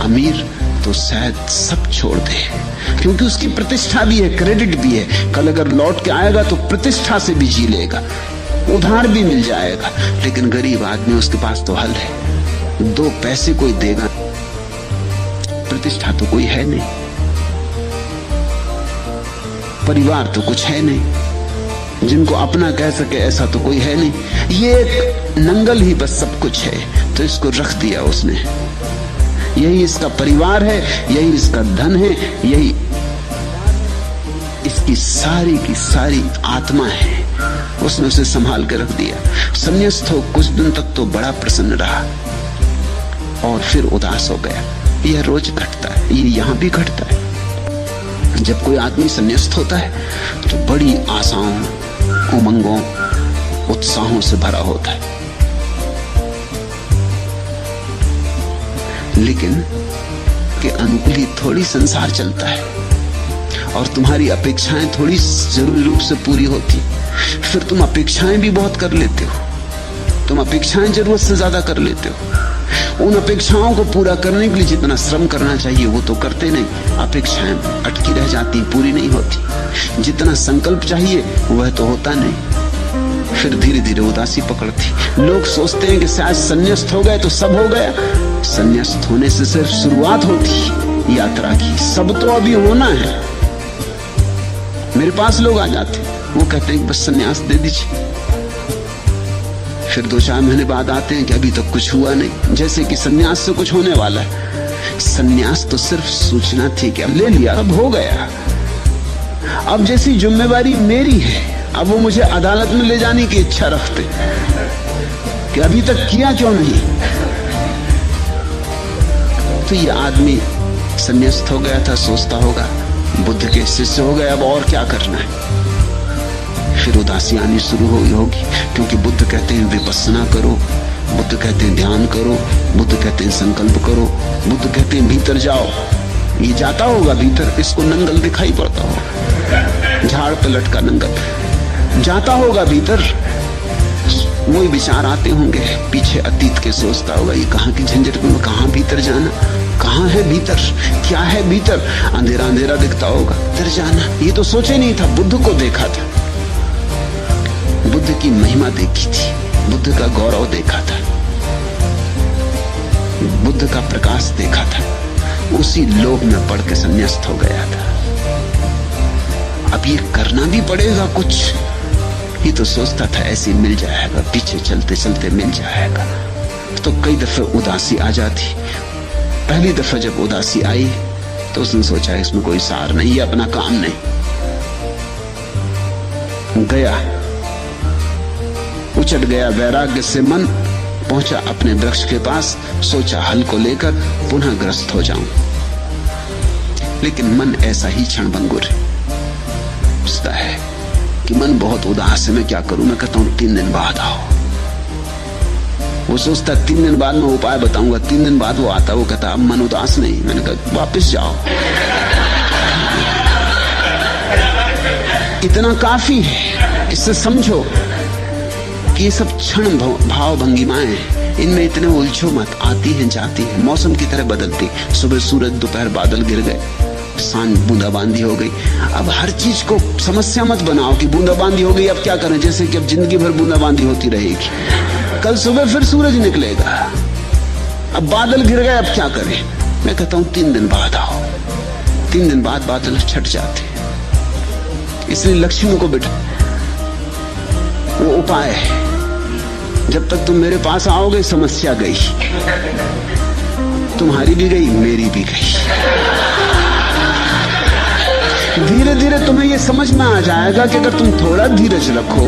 अमीर तो शायद सब छोड़ दे क्योंकि उसकी प्रतिष्ठा भी है, क्रेडिट भी है, कल अगर लौट के आएगा तो प्रतिष्ठा से भी जी लेगा, उधार भी मिल जाएगा। लेकिन गरीब आदमी, उसके पास तो हल है, 2 पैसे कोई देगा, प्रतिष्ठा तो कोई है नहीं, परिवार तो कुछ है नहीं, जिनको अपना कह सके ऐसा तो कोई है नहीं। ये एक नंगल ही बस सब कुछ है, तो इसको रख दिया उसने, यही इसका परिवार है, यही इसका धन है, यही इसकी सारी की सारी आत्मा है, उसने उसे संभाल के रख दिया। संन्यास्त हो कुछ दिन तक तो बड़ा प्रसन्न रहा और फिर उदास हो गया। यह रोज घटता है, ये यहां भी घटता है। जब कोई आदमी संन्यास्त होता है तो बड़ी आशाओं, उमंगों, उत्साहों से भरा होता है, लेकिन के अनुकूल ही थोड़ी संसार चलता है और तुम्हारी अपेक्षाएं थोड़ी जरूरी रूप से पूरी होती, फिर तुम अपेक्षाएं भी बहुत कर लेते हो, तुम अपेक्षाएं जरूरत से ज्यादा कर लेते हो। उन अपेक्षाओं को पूरा करने के लिए जितना श्रम करना चाहिए वो तो करते नहीं, अपेक्षाएं अटकी रह जाती, पूरी नहीं होती। जितना संकल्प चाहिए वह तो होता नहीं, फिर धीरे धीरे उदासी पकड़ती। लोग सोचते हैं कि शायद संन्यास्त हो गए तो सब हो गया। संन्यास्त होने से सिर्फ शुरुआत होती यात्रा की, सब तो अभी होना है। मेरे पास लोग आ जाते, वो कहते हैं बस संन्यास दे दीजिए, फिर 2-4 महीने बाद आते हैं कि अभी तक कुछ हुआ नहीं, जैसे कि संन्यास से कुछ होने वाला है। संन्यास तो सिर्फ सूचना थी कि अब ले लिया, अब हो गया, अब जैसी जिम्मेवारी मेरी है, अब वो मुझे अदालत में ले जाने की इच्छा रखते कि अभी तक किया क्यों नहीं। तो ये आदमी संन्यास्त हो गया था, सोचता होगा बुद्ध के शिष्य हो गया, अब और क्या करना है। फिर उदासी आनी शुरू हुई होगी, क्योंकि बुद्ध कहते हैं विपस्सना करो, बुद्ध कहते हैं ध्यान करो, बुद्ध कहते हैं संकल्प करो, बुद्ध कहते हैं भीतर जाओ। ये जाता होगा भीतर, इसको नंगल दिखाई पड़ता होगा, झाड़ पे लटका नंगल जाता होगा भीतर। वही विचार आते होंगे पीछे, अतीत के सोचता होगा ये कहाँ की झंझट में, कहाँ भीतर जाना, कहाँ है भीतर, क्या है भीतर, अंधेरा अंधेरा दिखता होगा, भीतर जाना। ये तो सोचे नहीं था, बुद्ध को देखा था, बुद्ध की महिमा देखी थी, बुद्ध का गौरव देखा था, बुद्ध का प्रकाश देखा था, उसी लोभ में पड़ के संन्यास्त हो गया था। अब ये करना भी पड़ेगा कुछ, ये तो सोचता था ऐसे मिल जाएगा, पीछे चलते चलते मिल जाएगा। तो कई दफे उदासी आ जाती। पहली दफा जब उदासी आई तो उसने सोचा इसमें कोई सार नहीं, ये अपना काम नहीं। गया, उचट गया वैराग्य से मन, पहुंचा अपने वृक्ष के पास, सोचा हल को लेकर पुनः ग्रस्त हो जाऊं। लेकिन मन ऐसा ही क्षणभंगुर है, सोचता है कि मन बहुत उदास है, मैं क्या करूं। मैं कहता हूं 3 दिन बाद आओ। वो सोचता 3 दिन बाद मैं उपाय बताऊंगा। 3 दिन बाद वो आता, वो कहता अब मन उदास नहीं। मैंने कहा वापिस जाओ, इतना काफी है। इससे समझो कि ये सब क्षण भाव भंगिमाएं हैं, इनमें इतने उलझो मत। आती हैं जाती हैं, मौसम की तरह बदलती। सुबह सूरज, दोपहर बादल गिर गए, सांझ बूंदाबांदी हो गई। अब हर चीज को समस्या मत बनाओ कि बूंदाबांदी हो गई अब क्या करें, जैसे कि अब जिंदगी भर बूंदाबांदी होती रहेगी। कल सुबह फिर सूरज निकलेगा, अब बादल गिर गए अब क्या करें। मैं कहता हूं 3 दिन बाद आओ। 3 दिन बाद बादल छट जाते। इसलिए लक्ष्मी को बेटा वो उपाय है, जब तक तुम मेरे पास आओगे समस्या गई, तुम्हारी भी गई मेरी भी गई। धीरे धीरे तुम्हें यह समझ में आ जाएगा कि अगर तुम थोड़ा धीरज रखो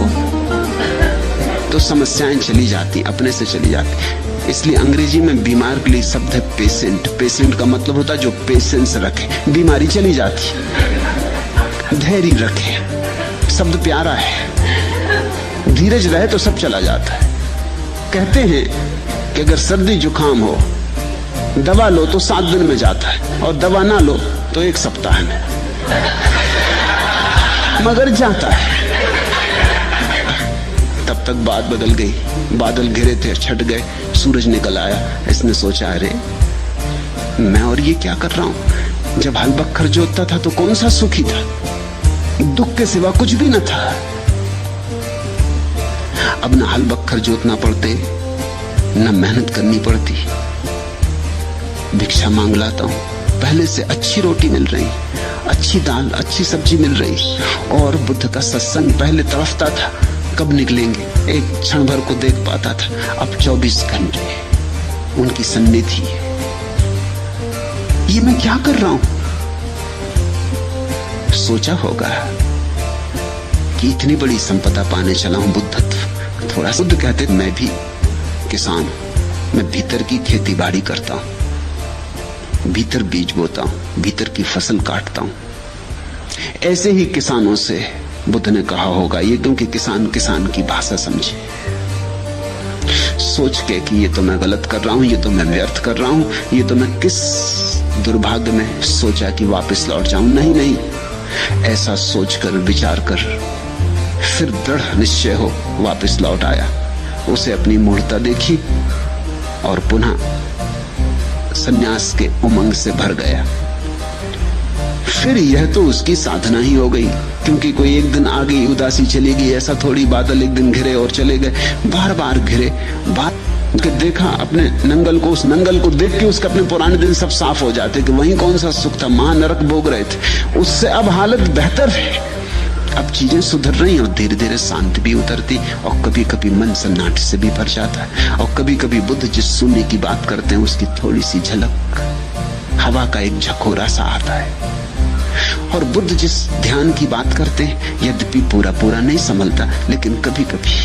तो समस्याएं चली जाती, अपने से चली जाती। इसलिए अंग्रेजी में बीमार के लिए शब्द है पेशेंट। पेशेंट का मतलब होता है जो पेशेंस रखे, बीमारी चली जाती। धैर्य रखे, शब्द प्यारा है, धीरज रहे तो सब चला जाता है। कहते हैं कि अगर सर्दी जुकाम हो, दवा लो तो 7 दिन में जाता है, और दवा ना लो तो 1 सप्ताह में, मगर जाता है। तब तक बात बदल गई। बादल घिरे थे, छट गए, सूरज निकल आया। इसने सोचा, अरे मैं और ये क्या कर रहा हूं? जब हल बखर जोतता था तो कौन सा सुखी था, दुख के सिवा कुछ भी न था। अब न हल बखर जोतना पड़ते, न मेहनत करनी पड़ती। भिक्षा मांग लाता हूं, पहले से अच्छी रोटी मिल रही, अच्छी दाल, अच्छी सब्जी मिल रही। और बुद्ध का सत्संग पहले तड़फता था, कब निकलेंगे, एक क्षण भर को देख पाता था। अब 24 घंटे उनकी सन्निधि। ये मैं क्या कर रहा हूं? सोचा होगा कि इतनी बड़ी संपदा पाने चला हूं, बुद्धत्व। थोड़ा बुद्ध कहते, मैं भी किसान हूं, मैं भीतर की खेती बाड़ी करता हूं, भीतर बीज बोता हूं, भीतर की फसल काटता हूं। ऐसे ही किसानों से बुद्ध ने कहा होगा ये, क्योंकि किसान किसान की भाषा समझे। सोच के कि ये तो मैं गलत कर रहा हूं, ये तो मैं व्यर्थ कर रहा हूं, ये तो मैं किस दुर्भाग्य में सोचा कि वापस लौट जाऊं। नहीं नहीं, ऐसा सोचकर विचार कर फिर दृढ़ निश्चय हो वापस लौट आया। उसे अपनी मूर्ता देखी और पुनः सन्यास के उमंग से भर गया। फिर यह तो उसकी साधना ही हो गई, क्योंकि कोई एक दिन आ गई, उदासी चली गई। ऐसा थोड़ी बादल एक दिन घिरे और चले गए, बार बार घिरे। बार देखा अपने नंगल को, उस नंगल को देख के उसके अपने पुराने दिन सब साफ हो जाते कि वहीं कौन सा सुख था, महानरक भोग रहे थे। उससे अब हालत बेहतर है, अब चीजें सुधर रही और धीरे धीरे शांति भी उतरती। और कभी कभी मन सन्नाटे से भी भर जाता है। और कभी कभी बुद्ध जिस शून्य की बात करते हैं उसकी थोड़ी सी झलक, हवा का एक झकोरा सा आता है। और बुद्ध जिस ध्यान की बात करते हैं, यद्यपि पूरा पूरा नहीं संभलता, लेकिन कभी कभी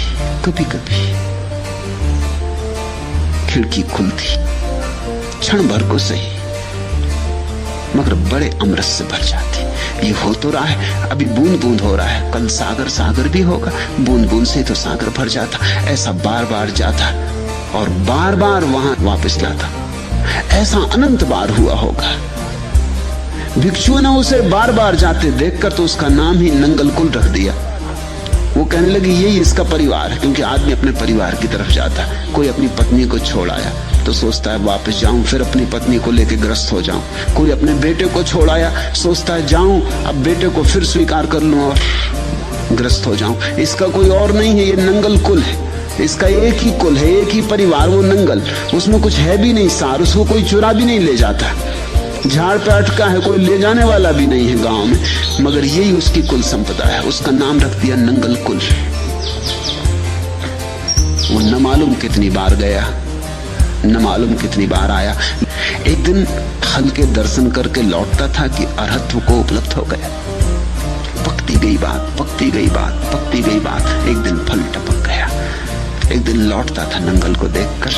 खिड़की खुलती, क्षण भर को सही, मगर बड़े अमृत से भर जाती। ये हो तो रहा है, अभी बूंद बूंद हो रहा है, कल सागर सागर भी होगा, बूंद बूंद से तो सागर भर जाता। ऐसा बार बार जाता और बार बार वहां वापस लाता। ऐसा अनंत बार हुआ होगा। भिक्षुओं ने उसे बार बार जाते देखकर तो उसका नाम ही नंगल कुल रख दिया। वो कहने लगी यही इसका परिवार है, क्योंकि आदमी अपने परिवार की तरफ जाता है। कोई अपनी पत्नी को छोड़ आया तो सोचता है वापस जाऊं, फिर अपनी पत्नी को लेकर ग्रस्त हो जाऊं। कोई अपने बेटे को छोड़ आया, सोचता है जाऊं, अब बेटे को फिर स्वीकार कर लूं और ग्रस्त हो जाऊं। इसका कोई और नहीं है, ये नंगल कुल है, इसका एक ही कुल है, एक ही परिवार, वो नंगल। उसमें कुछ है भी नहीं सार, उसको कोई चुरा भी नहीं ले जाता, झाड़ पे अटका है, कोई ले जाने वाला भी नहीं है गांव में, मगर यही उसकी कुल संपदा है। उसका नाम रख दिया नंगल कुल। वो न मालूम कितनी बार गया, न मालूम कितनी बार आया। एक दिन हल के दर्शन करके लौटता था कि अरहत्व को उपलब्ध हो गया। पकती गई बात, पकती गई बात, पकती गई बात। एक दिन फल टपक गया। एक दिन लौटता था नंगल को देखकर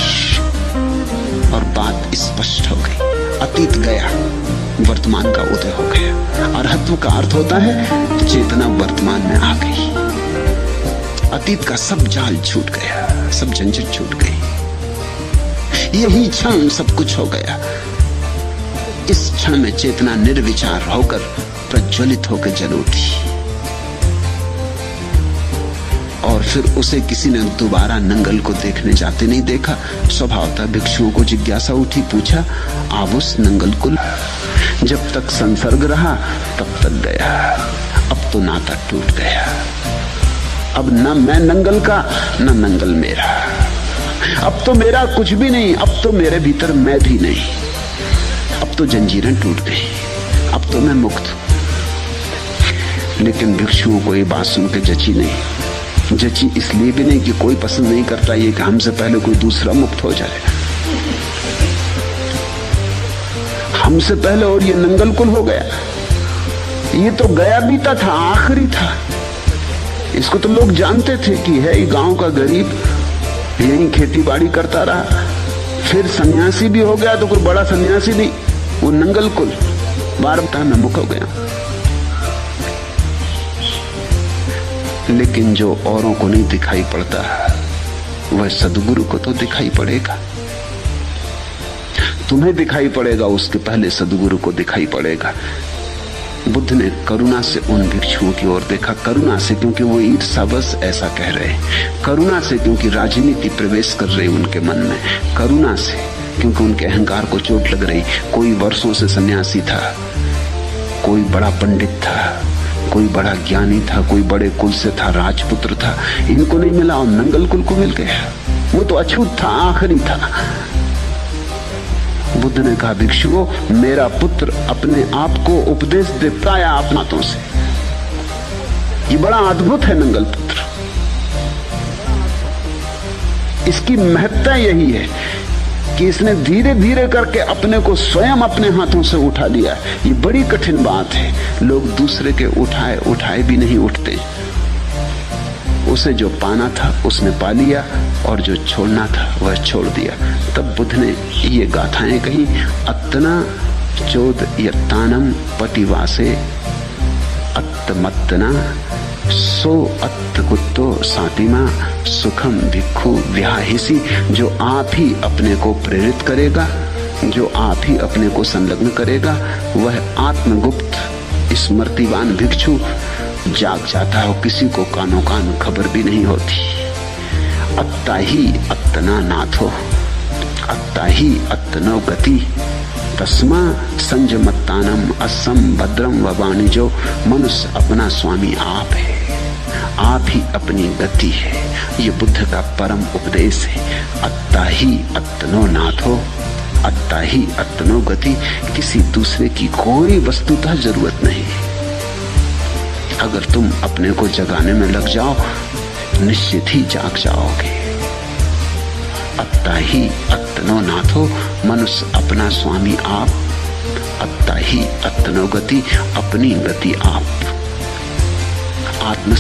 और बात स्पष्ट हो गई। अतीत गया, वर्तमान का उदय हो गया। अरहत्व का अर्थ होता है चेतना वर्तमान में आ गई। अतीत का सब जाल छूट गया, सब झंझट छूट गई। यही क्षण सब कुछ हो गया। इस क्षण में चेतना निर्विचार होकर प्रज्वलित होकर जल उठी और फिर उसे किसी ने दोबारा नंगल को देखने जाते नहीं देखा। स्वभावतः भिक्षुओं को जिज्ञासा उठी, पूछा आवुस नंगल कुल। जब तक संसर्ग रहा तब तक गया, अब तो नाता टूट गया। अब न मैं नंगल का न नंगल मेरा। अब तो मेरा कुछ भी नहीं, अब तो मेरे भीतर मैं भी नहीं। अब तो जंजीरें टूट गई, अब तो मैं मुक्त हूं। लेकिन भिक्षुओं को ये बात सुन के जची नहीं। जची इसलिए भी नहीं कि कोई पसंद नहीं करता ये कि हमसे पहले कोई दूसरा मुक्त हो जाए, हमसे पहले और ये नंगल कुल हो गया। ये तो गया बीता था, आखिरी था। इसको तो लोग जानते थे कि है ये गांव का गरीब, यही खेती बाड़ी करता रहा, फिर सन्यासी भी हो गया तो कोई बड़ा सन्यासी नहीं, वो नंगल कुल। बार बता मैं मुक्त हो गया। लेकिन जो औरों को नहीं दिखाई पड़ता वह सद्गुरु को तो दिखाई पड़ेगा। तुम्हें दिखाई पड़ेगा, उसके पहले सद्गुरु को दिखाई पड़ेगा। बुद्ध ने करुणा से उन भिक्षुओं की ओर देखा। करुणा से क्योंकि वो ईर्ष्यावश ऐसा कह रहे, करुणा से क्योंकि राजनीति प्रवेश कर रही उनके मन में, करुणा से क्योंकि उनके अहंकार को चोट लग रही। कोई वर्षों से सन्यासी था, कोई बड़ा पंडित था, कोई बड़ा ज्ञानी था, कोई बड़े कुल से था, राजपुत्र था, इनको नहीं मिला और नंगल कुल को मिल गया। वो तो अछूत था, आखिरी था। बुद्ध ने कहा, भिक्षुओं, मेरा पुत्र अपने आप को उपदेश देता है अपना हाथों से। ये बड़ा अद्भुत है नंगल पुत्र। इसकी महत्ता यही है कि इसने धीरे धीरे करके अपने को स्वयं अपने हाथों से उठा लिया। ये बड़ी कठिन बात है। लोग दूसरे के उठाए उठाए भी नहीं उठते। उसे जो पाना था उसने पा लिया और जो छोड़ना था वह छोड़ दिया। तब बुद्ध ने ये गाथाएं कही, अत्तना चोद यत्तानम पतिवासे अत्तमत्तना सो अत्तकुत्तो सातिमा सुखम भिक्खु व्याहिसी। जो आप ही अपने को प्रेरित करेगा, जो आप ही अपने को संलग्न करेगा, वह आत्मगुप्त स्मृतिवान भिक्षु जाग जाता है और किसी को कानो कान खबर भी नहीं होती। अत्ता ही अत्तना नाथो अत्ता ही अत्तनो गति तस्मा संजमत्तानम असम भद्रम व वाणिजो। मनुष्य अपना स्वामी आप है, आप ही अपनी गति है। ये बुद्ध का परम उपदेश है। अत्ता ही अत्तनो नाथो अत्ता ही अत्तनो गति। किसी दूसरे की कोई वस्तुतः जरूरत नहीं। अगर तुम अपने को जगाने में लग जाओ, निश्चित ही जाग जाओगे। अत्ता ही अत्तनो नाथो, मनुष्य अपना स्वामी आप। अत्ता ही अत्तनो गति, अपनी गति आप। आत्म